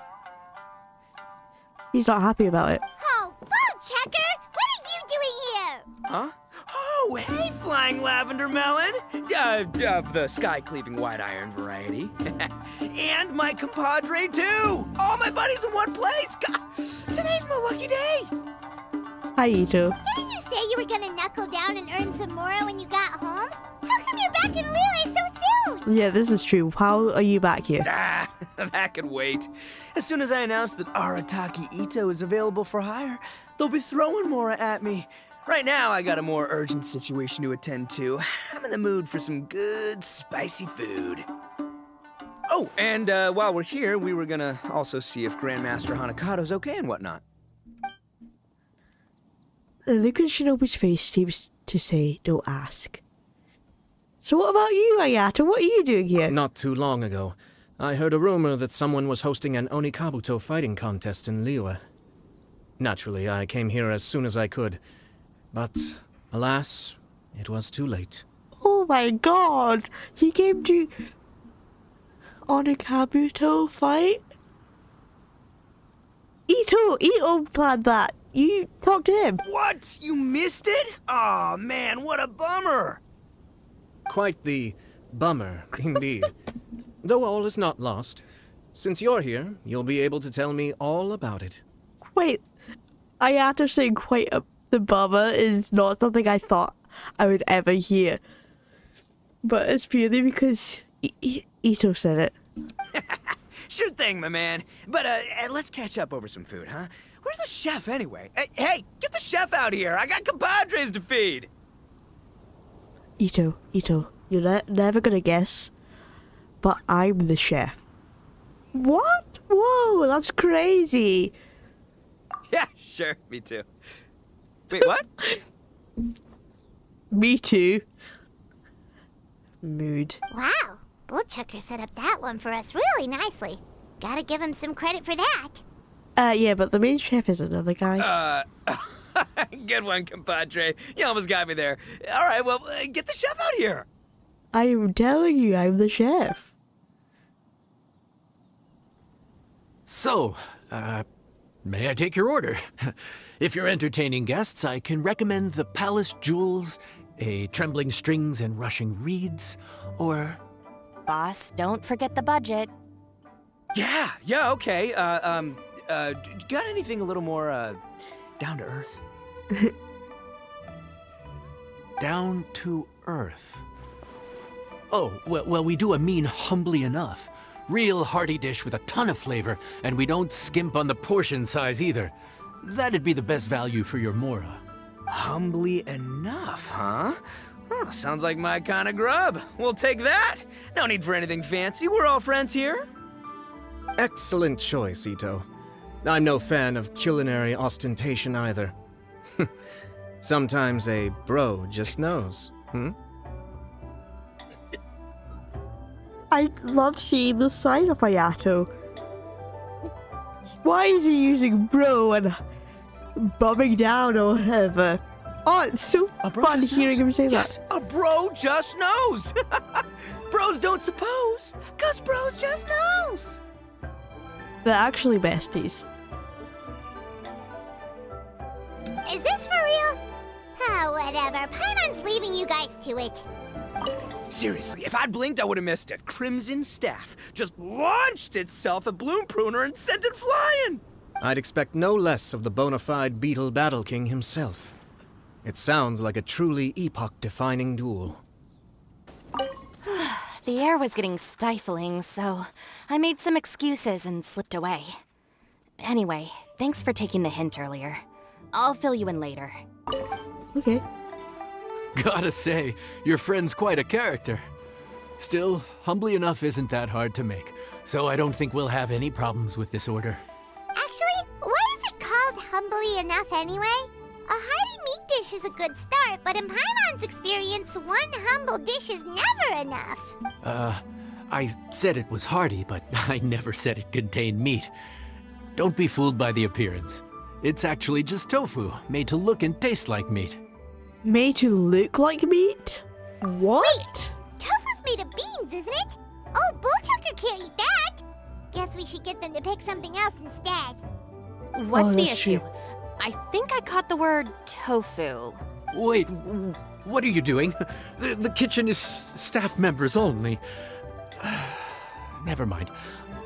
He's not happy about it. Oh, Ball Checker! What are you doing here? Huh? Oh, hey, Flying Lavender Melon! Of the sky-cleaving white iron variety. And my compadre, too! All my buddies in one place! God, today's my lucky day! Hi, Ito. Didn't you say you were gonna knuckle down and earn some more when you got home? How come you're back in Liyue so soon? Yeah, this is true. How are you back here? That can wait. As soon as I announce that Arataki Ito is available for hire, they'll be throwing Mora at me. Right now, I got a more urgent situation to attend to. I'm in the mood for some good, spicy food. Oh, and while we're here, we were gonna also see if Grandmaster Hanakado's okay and whatnot. The look on Shinobi's face seems to say, don't ask. So what about you, Ayato? What are you doing here? Not too long ago, I heard a rumor that someone was hosting an Onikabuto fighting contest in Liyue. Naturally, I came here as soon as I could, but alas, it was too late. Oh my god! He came to Onikabuto fight? Ito planned that. You talked to him. What? You missed it? Aw, man, what a bummer! Quite the bummer, indeed. Though all is not lost. Since you're here, you'll be able to tell me all about it. Wait, Ayato saying the bummer is not something I thought I would ever hear. But it's purely because Ito said it. Sure thing, my man. But let's catch up over some food, huh? Where's the chef, anyway? Hey, get the chef out here. I got compadres to feed. Ito, you're never gonna guess, but I'm the chef. What? Whoa, that's crazy. Yeah, sure, me too. Wait, what? Me too. Mood. Wow, Bullchucker set up that one for us really nicely. Gotta give him some credit for that. Yeah, but the main chef is another guy. Good one, compadre. You almost got me there. All right, well, get the chef out here. I am telling you, I'm the chef. So, may I take your order? If you're entertaining guests, I can recommend the Palace Jewels, a Trembling Strings and Rushing Reeds, or... Boss, don't forget the budget. Yeah, okay. Got anything a little more, down to earth? Down to earth. Oh, well, we do a mean humbly enough. Real hearty dish with a ton of flavor, and we don't skimp on the portion size either. That'd be the best value for your Mora. Humbly enough, huh? Oh, sounds like my kind of grub. We'll take that. No need for anything fancy. We're all friends here. Excellent choice, Ito. I'm no fan of culinary ostentation either. Sometimes a bro just knows, I love seeing the side of Ayato. Why is he using bro and bombing down or whatever? Oh, it's so fun hearing him say Yes, that. a bro just knows. Bros don't suppose, 'cause bros just knows. They're actually besties. Is this for real? Oh, whatever. Paimon's leaving you guys to it. Seriously, if I'd blinked, I would have missed it. Crimson Staff just launched itself at Bloom Pruner and sent it flying! I'd expect no less of the bona fide Beetle Battle King himself. It sounds like a truly epoch-defining duel. The air was getting stifling, so I made some excuses and slipped away. Anyway, thanks for taking the hint earlier. I'll fill you in later. Okay. Gotta say, your friend's quite a character. Still, humbly enough isn't that hard to make, so I don't think we'll have any problems with this order. Actually, why is it called humbly enough anyway? A hearty meat dish is a good start, but in Paimon's experience, one humble dish is never enough. I said it was hearty, but I never said it contained meat. Don't be fooled by the appearance. It's actually just tofu, made to look and taste like meat. Made to look like meat? What? Tofu's made of beans, isn't it? Oh, Bullchucker can't eat that. Guess we should get them to pick something else instead. What's the that's issue? true. I think I caught the word tofu. Wait, what are you doing? The kitchen is staff members only. Never mind.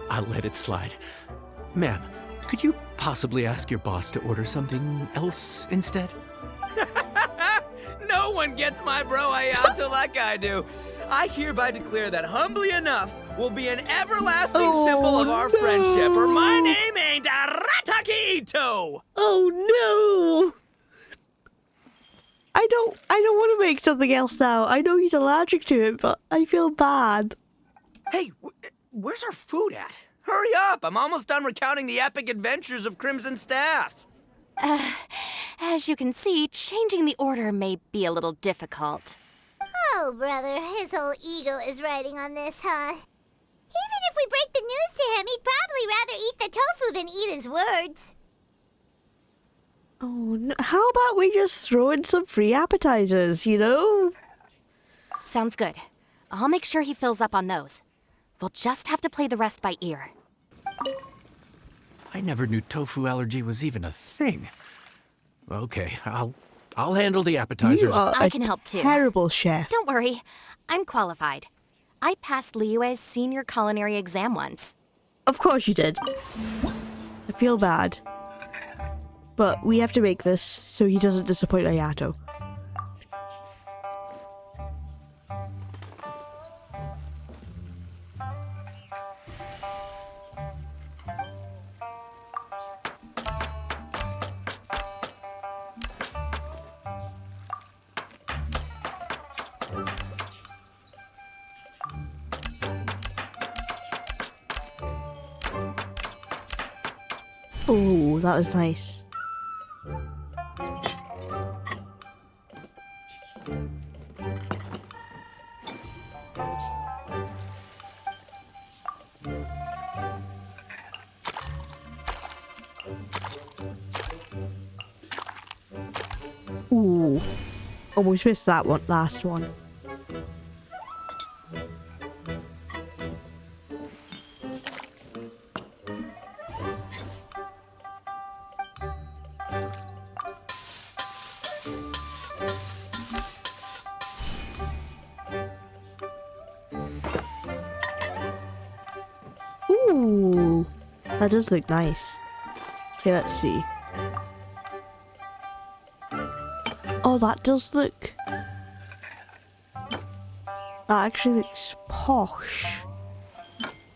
I'll let it slide. Ma'am, could you possibly ask your boss to order something else instead? No one gets my bro Ayato like I do. I hereby declare that Humbly Enough will be an everlasting symbol of our friendship, or my name ain't Aratakito! Oh no! I don't want to make something else now. I know he's allergic to it, but I feel bad. Hey, where's our food at? Hurry up! I'm almost done recounting the epic adventures of Crimson Staff. As you can see, changing the order may be a little difficult. Oh, brother, his whole ego is riding on this, huh? Even if we break the news to him, he'd probably rather eat the tofu than eat his words. Oh no! How about we just throw in some free appetizers, you know? Sounds good. I'll make sure he fills up on those. We'll just have to play the rest by ear. I never knew tofu allergy was even a thing. Okay, I'll handle the appetizers. You are I a can help too. terrible chef. Don't worry, I'm qualified. I passed Liyue's senior culinary exam once. Of course you did. I feel bad. But we have to make this so he doesn't disappoint Ayato. Oh, that was nice. Ooh, almost missed that one, last one. Ooh, that does look nice. Okay, let's see. Oh, that does look... That actually looks posh.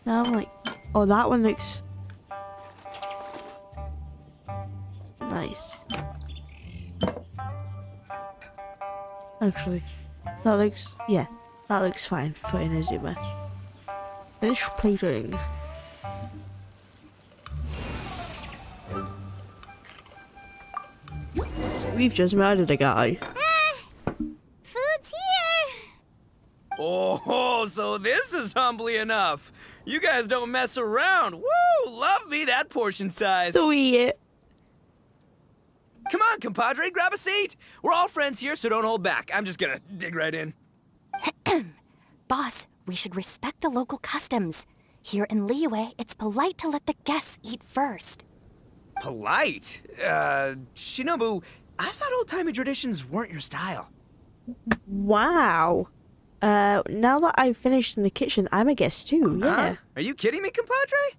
Now I'm like... Oh, that one looks... nice. Actually, that looks... Yeah, that looks fine for Inazuma. Finish plating. We've just murdered a guy. Food's here! Oh, so this is Humbly Enough. You guys don't mess around. Woo! Love me that portion size. So we eat. Come on, compadre, grab a seat. We're all friends here, so don't hold back. I'm just gonna dig right in. Boss, we should respect the local customs. Here in Liyue, it's polite to let the guests eat first. Polite? Shinobu, I thought old-timey traditions weren't your style. Wow. Now that I've finished in the kitchen, I'm a guest too, yeah. Huh? Are you kidding me, compadre?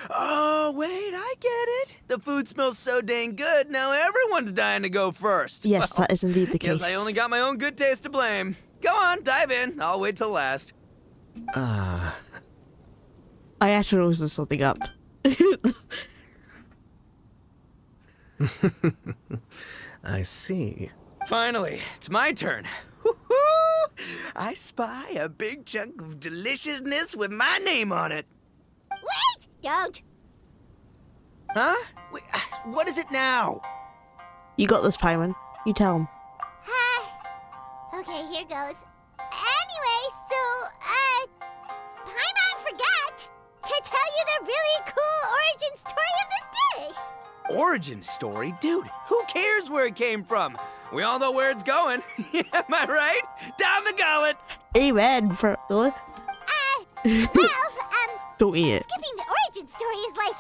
Oh, wait, I get it. The food smells so dang good, now everyone's dying to go first. Yes, that is indeed the case. Guess I only got my own good taste to blame. Go on, dive in. I'll wait till last. I had to rose something up. I see. Finally, it's my turn. Woo-hoo! I spy a big chunk of deliciousness with my name on it. Wait! Don't! Huh? Wait, what is it now? You got this, Paimon. You tell him. Okay, here goes. Anyway, so, Paimon forgot to tell you the really cool origin story of this dish. Origin story? Dude, who cares where it came from? We all know where it's going. Am I right? Down the gullet! Amen, for Well, don't eat it. skipping the origin story is like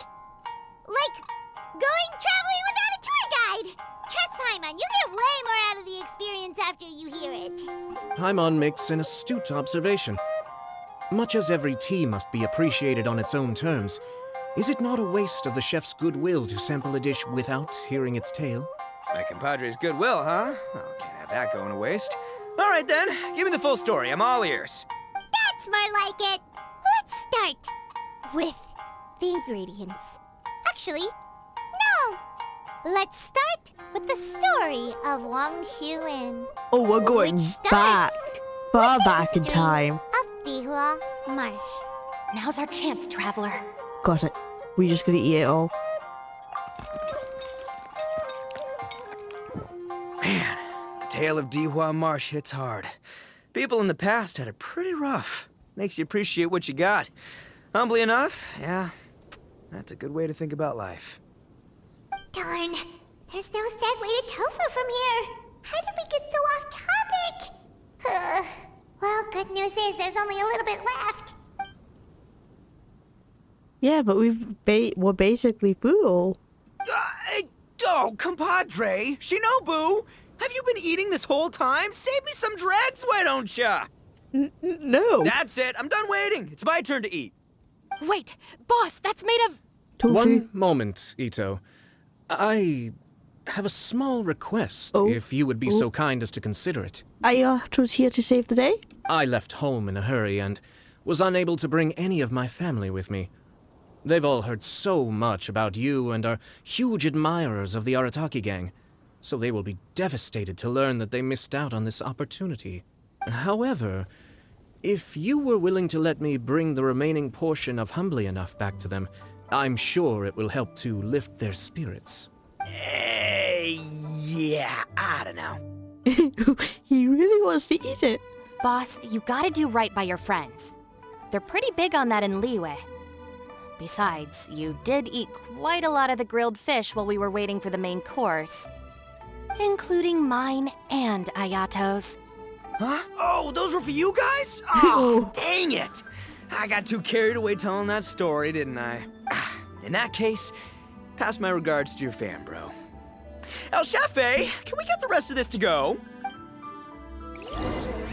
going traveling without a tour guide. Trust Paimon, you get way more out of the experience after you hear it. Paimon makes an astute observation. Much as every tea must be appreciated on its own terms, is it not a waste of the chef's goodwill to sample a dish without hearing its tale? My compadre's goodwill, huh? Well, can't have that going to waste. All right then, give me the full story. I'm all ears. That's more like it. Let's start with the ingredients. Actually, no. Let's start with the story of Wang Xuan. Oh, we're going Which starts back. Far with the back in history time. Of Dihua Marsh. Now's our chance, traveler. Got it. We're just gonna eat it all. Man, the tale of Dihua Marsh hits hard. People in the past had it pretty rough. Makes you appreciate what you got. Humbly enough, yeah, that's a good way to think about life. Darn, there's no segue to tofu from here. How did we get so off topic? Well, good news is there's only a little bit left. Yeah, but we're basically full. Oh, compadre, Shinobu, have you been eating this whole time? Save me some dregs, why don't ya? No. That's it, I'm done waiting. It's my turn to eat. Wait, boss, that's made of... Tofu. One moment, Ito. I have a small request, Oh. if you would be so kind as to consider it. Ayato's here to save the day? I left home in a hurry and was unable to bring any of my family with me. They've all heard so much about you and are huge admirers of the Arataki gang, so they will be devastated to learn that they missed out on this opportunity. However, if you were willing to let me bring the remaining portion of Humbly Enough back to them, I'm sure it will help to lift their spirits. Yeah, I don't know. He really wants to eat it. Boss, you gotta do right by your friends. They're pretty big on that in Liyue. Besides, you did eat quite a lot of the grilled fish while we were waiting for the main course. Including mine and Ayato's. Huh? Oh, those were for you guys? Oh, dang it! I got too carried away telling that story, didn't I? In that case, pass my regards to your fan, bro. El Chefe, can we get the rest of this to go?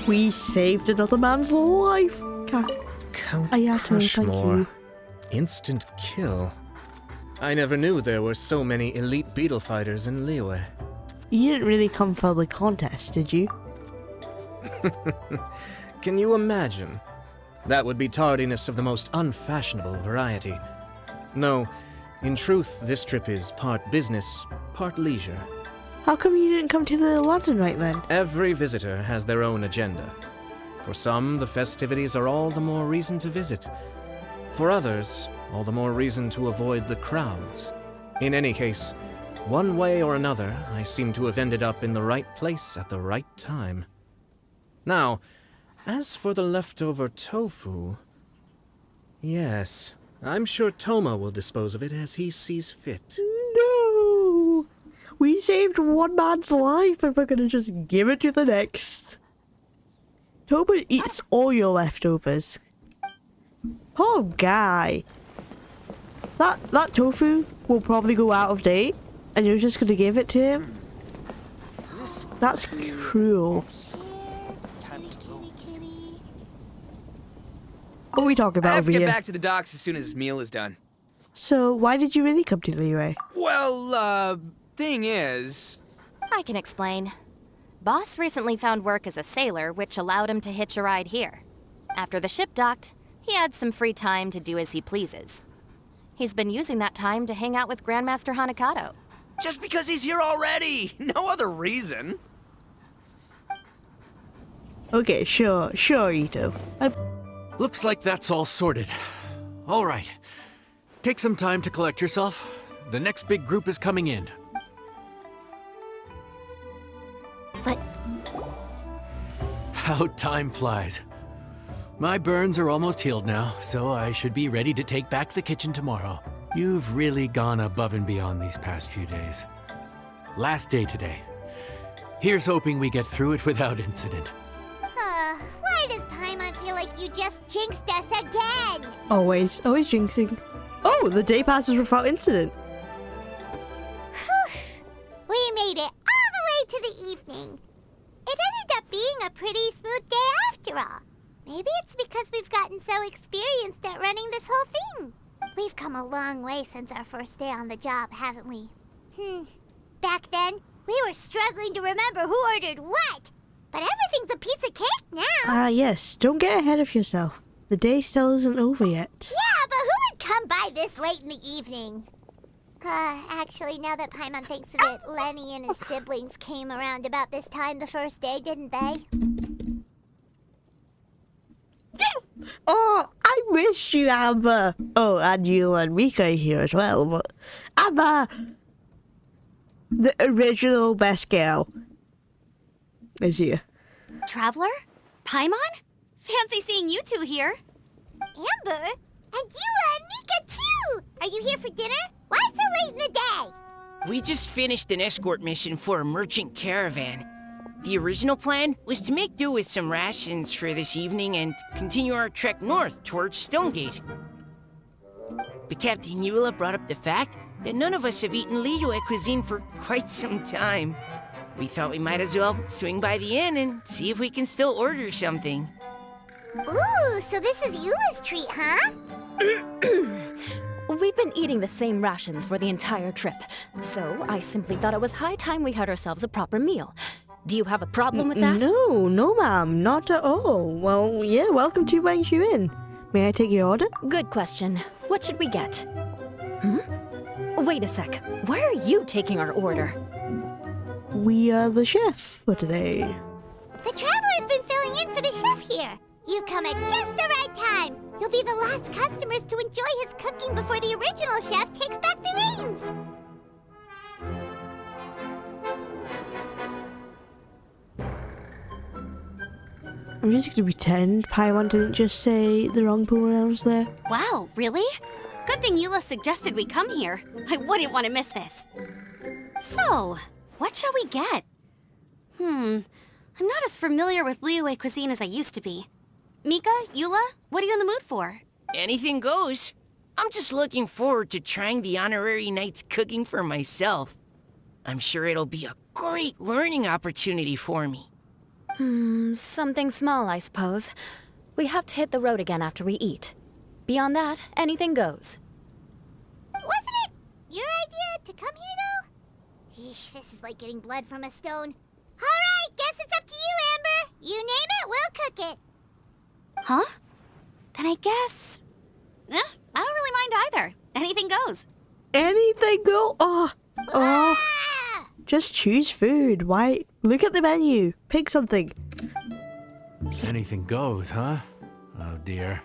We saved another man's life. Count Ayato, thank Crushmore. you. Instant kill. I never knew there were so many elite beetle fighters in Liyue. You didn't really come for the contest, did you? Can you imagine? That would be tardiness of the most unfashionable variety. No, in truth, this trip is part business, part leisure. How come you didn't come to the Lantern Night then? Every visitor has their own agenda. For some, the festivities are all the more reason to visit. For others, all the more reason to avoid the crowds. In any case, one way or another, I seem to have ended up in the right place at the right time. Now, as for the leftover tofu... Yes, I'm sure Toma will dispose of it as he sees fit. No! We saved one man's life and we're gonna just give it to the next. Toba eats all your leftovers. Poor guy. That tofu will probably go out of date and you're just gonna give it to him? That's cruel. What are we talking I about have over to get here? back to the docks as soon as this meal is done. So, why did you really come to Liyue? Well, thing is... I can explain. Boss recently found work as a sailor, which allowed him to hitch a ride here. After the ship docked, he had some free time to do as he pleases. He's been using that time to hang out with Grandmaster Hanakato. Just because he's here already! No other reason! Okay, sure, Ito. Looks like that's all sorted. All right. Take some time to collect yourself. The next big group is coming in. But How time flies. My burns are almost healed now, so I should be ready to take back the kitchen tomorrow. You've really gone above and beyond these past few days. Last day today. Here's hoping we get through it without incident. Why does Paimon feel like you just jinxed us again? Always jinxing. Oh, the day passes without incident. We made it all the way to the evening. It ended up being a pretty smooth day after all. Maybe it's because we've gotten so experienced at running this whole thing. We've come a long way since our first day on the job, haven't we? Back then, we were struggling to remember who ordered what. But everything's a piece of cake now. Yes, don't get ahead of yourself. The day still isn't over yet. Yeah, but who would come by this late in the evening? Actually, now that Paimon thinks of it, Lenny and his siblings came around about this time the first day, didn't they? Oh, I missed you, Amber. Oh, and you and Mika here as well, but Amber, the original best girl, is here. Traveler? Paimon? Fancy seeing you two here. Amber? And Yula and Mika too! Are you here for dinner? Why so late in the day? We just finished an escort mission for a merchant caravan. The original plan was to make do with some rations for this evening and continue our trek north towards Stonegate. But Captain Eula brought up the fact that none of us have eaten Liyue cuisine for quite some time. We thought we might as well swing by the inn and see if we can still order something. Ooh, so this is Yula's treat, huh? We've been eating the same rations for the entire trip, so I simply thought it was high time we had ourselves a proper meal. Do you have a problem with that? No, ma'am, not at all. Well, yeah, welcome to Wang Shu Inn. May I take your order? Good question. What should we get? Wait a sec. Why are you taking our order? We are the chef for today. The Traveler's been filling in for the chef here. You come at just the right time. You'll be the last customers to enjoy his cooking before the original chef takes back the reins. I'm just gonna pretend Paimon didn't just say the wrong pronouns there. Wow, really? Good thing Eula suggested we come here. I wouldn't want to miss this. So, what shall we get? I'm not as familiar with Liyue cuisine as I used to be. Mika, Eula, what are you in the mood for? Anything goes. I'm just looking forward to trying the honorary knight's cooking for myself. I'm sure it'll be a great learning opportunity for me. Something small, I suppose. We have to hit the road again after we eat. Beyond that, anything goes. Wasn't it your idea to come here, though? Eesh, this is like getting blood from a stone. All right, guess it's up to you, Amber. You name it, we'll cook it. Huh? Then I guess... I don't really mind either. Anything goes. Anything go? Oh. Ah! Just choose food. Why? Look at the menu. Pick something. Anything goes, huh? Oh dear.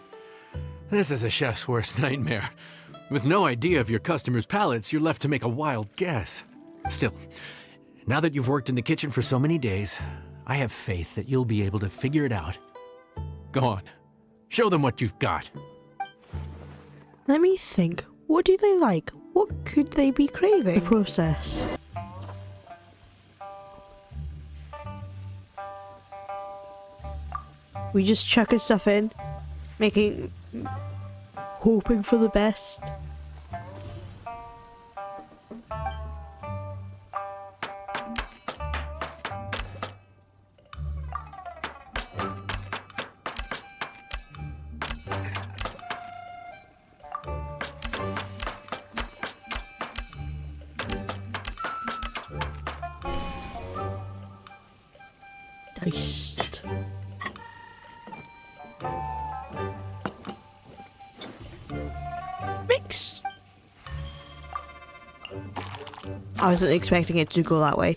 This is a chef's worst nightmare. With no idea of your customers' palates, you're left to make a wild guess. Still, now that you've worked in the kitchen for so many days, I have faith that you'll be able to figure it out. Go on. Show them what you've got. Let me think. What do they like? What could they be craving? Process. We just chucking stuff in, hoping for the best. Heist. Mix. I wasn't expecting it to go that way.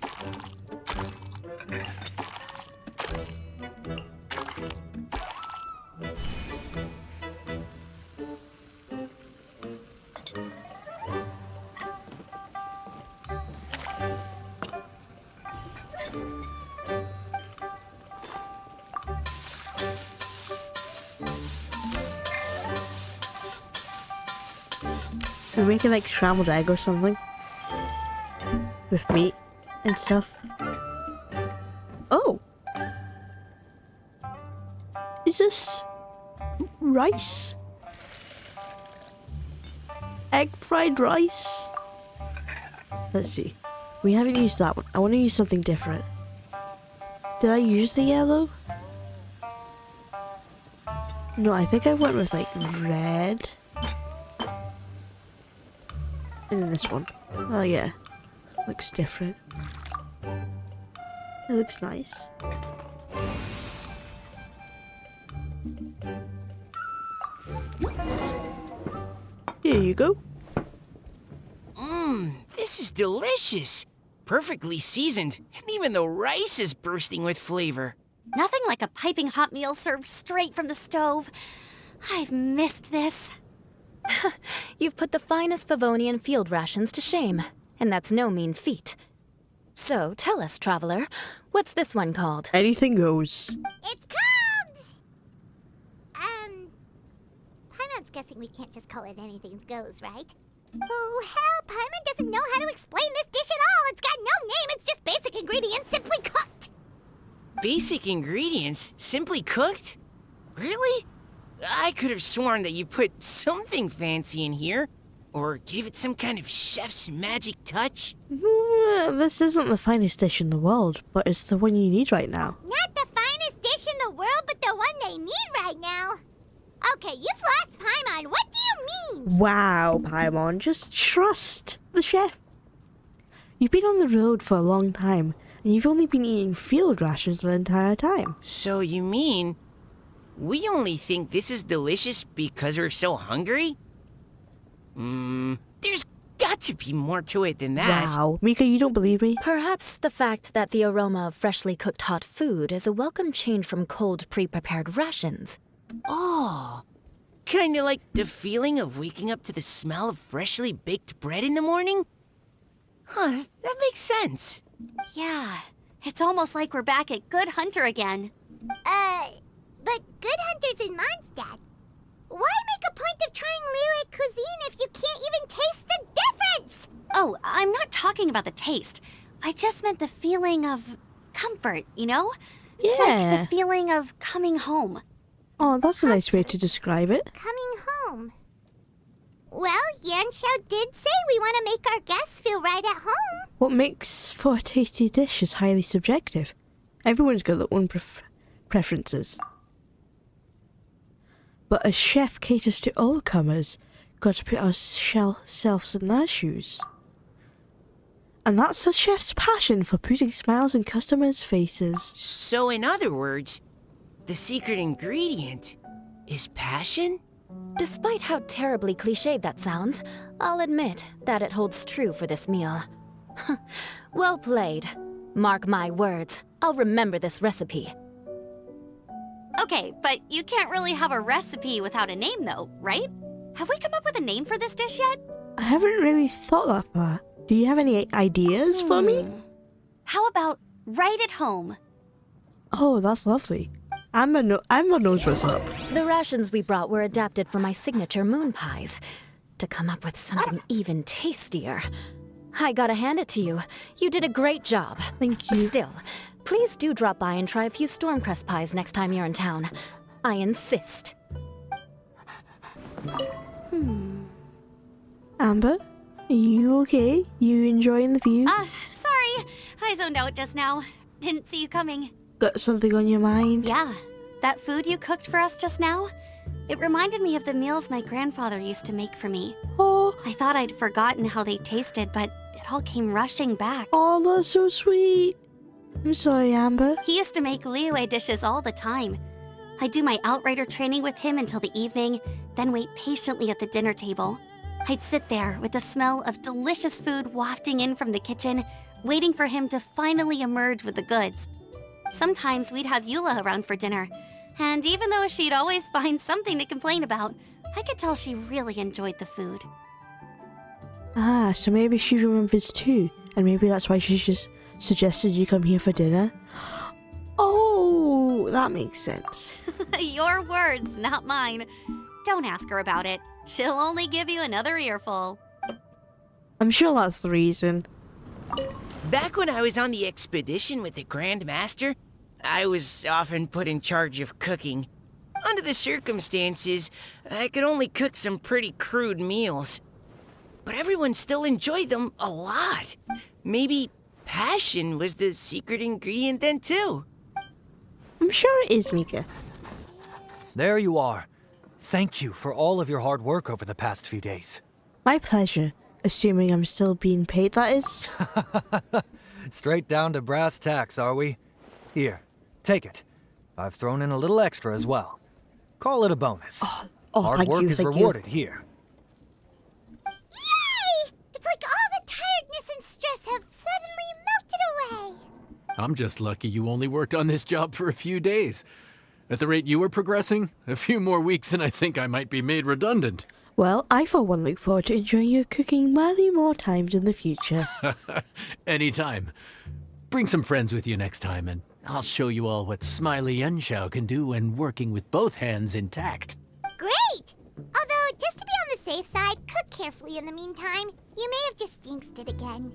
We're making like scrambled egg or something. With meat and stuff. Oh! Is this rice? Egg fried rice? Let's see. We haven't used that one. I want to use something different. Did I use the yellow? No, I think I went with like red. And then this one. Oh yeah. Looks different. It looks nice. Here you go. This is delicious. Perfectly seasoned, and even the rice is bursting with flavor. Nothing like a piping hot meal served straight from the stove. I've missed this. You've put the finest Favonian field rations to shame, and that's no mean feat. So, tell us, traveler, what's this one called? Anything goes. It's called... Paimon's guessing we can't just call it anything goes, right? Oh, hell, Paimon doesn't know how to explain this dish at all. It's got no name, it's just basic ingredients simply cooked. Basic ingredients? Simply cooked? Really? I could have sworn that you put something fancy in here. Or gave it some kind of chef's magic touch. This isn't the finest dish in the world, but it's the one you need right now. Not the finest dish in the world, but the one they need right now. Okay, you've lost Paimon. What do you mean? Wow, Paimon, just trust the chef. You've been on the road for a long time, and you've only been eating field rations the entire time. So you mean we only think this is delicious because we're so hungry? There's got to be more to it than that. Wow, Mika, you don't believe me? Perhaps the fact that the aroma of freshly cooked hot food is a welcome change from cold, pre-prepared rations. Oh, kinda like the feeling of waking up to the smell of freshly baked bread in the morning? Huh, that makes sense. Yeah, it's almost like we're back at Good Hunter again. But Good Hunter's in Mondstadt. Why make a point of trying Liyue cuisine if you can't even taste the difference? Oh, I'm not talking about the taste. I just meant the feeling of comfort, you know? It's like the feeling of coming home. Oh, that's a nice way to describe it. Coming home. Well, Yanxiao did say we want to make our guests feel right at home. What makes for a tasty dish is highly subjective. Everyone's got their own preferences. But a chef caters to all comers. Got to put ourselves in their shoes. And that's a chef's passion for putting smiles in customers' faces. So in other words, the secret ingredient is passion? Despite how terribly cliched that sounds, I'll admit that it holds true for this meal. Well played. Mark my words, I'll remember this recipe. Okay, but you can't really have a recipe without a name though, right? Have we come up with a name for this dish yet? I haven't really thought that far. Do you have any ideas for me? How about Right at Home? Oh, that's lovely. Amber knows what's up. The rations we brought were adapted for my signature moon pies. To come up with something even tastier. I gotta hand it to you. You did a great job. Thank you. Still, please do drop by and try a few Stormcrest pies next time you're in town. I insist. Amber, are you okay? You enjoying the view? Sorry. I zoned out just now. Didn't see you coming. Got something on your mind? Yeah. That food you cooked for us just now? It reminded me of the meals my grandfather used to make for me. Oh. I thought I'd forgotten how they tasted, but it all came rushing back. Oh, that's so sweet. I'm sorry, Amber. He used to make Liyue dishes all the time. I'd do my outrider training with him until the evening, then wait patiently at the dinner table. I'd sit there with the smell of delicious food wafting in from the kitchen, waiting for him to finally emerge with the goods. Sometimes we'd have Eula around for dinner, and even though she'd always find something to complain about, I could tell she really enjoyed the food. Ah, so maybe she remembers too, and maybe that's why she just suggested you come here for dinner. Oh, that makes sense. Your words, not mine. Don't ask her about it. She'll only give you another earful. I'm sure that's the reason. Back when I was on the expedition with the Grand Master, I was often put in charge of cooking. Under the circumstances, I could only cook some pretty crude meals. But everyone still enjoyed them a lot. Maybe passion was the secret ingredient then too. I'm sure it is, Mika. There you are. Thank you for all of your hard work over the past few days. My pleasure. Assuming I'm still being paid, that is. Straight down to brass tacks, are we? Here, take it. I've thrown in a little extra as well. Call it a bonus. Hard work is rewarded here. Yay! It's like all the tiredness and stress have suddenly melted away. I'm just lucky you only worked on this job for a few days. At the rate you were progressing, a few more weeks and I think I might be made redundant. Well, I for one look forward to enjoying your cooking many more times in the future. Anytime. Bring some friends with you next time and I'll show you all what Smiley Yenshao can do when working with both hands intact. Great! Although, just to be on the safe side, cook carefully in the meantime. You may have just jinxed it again.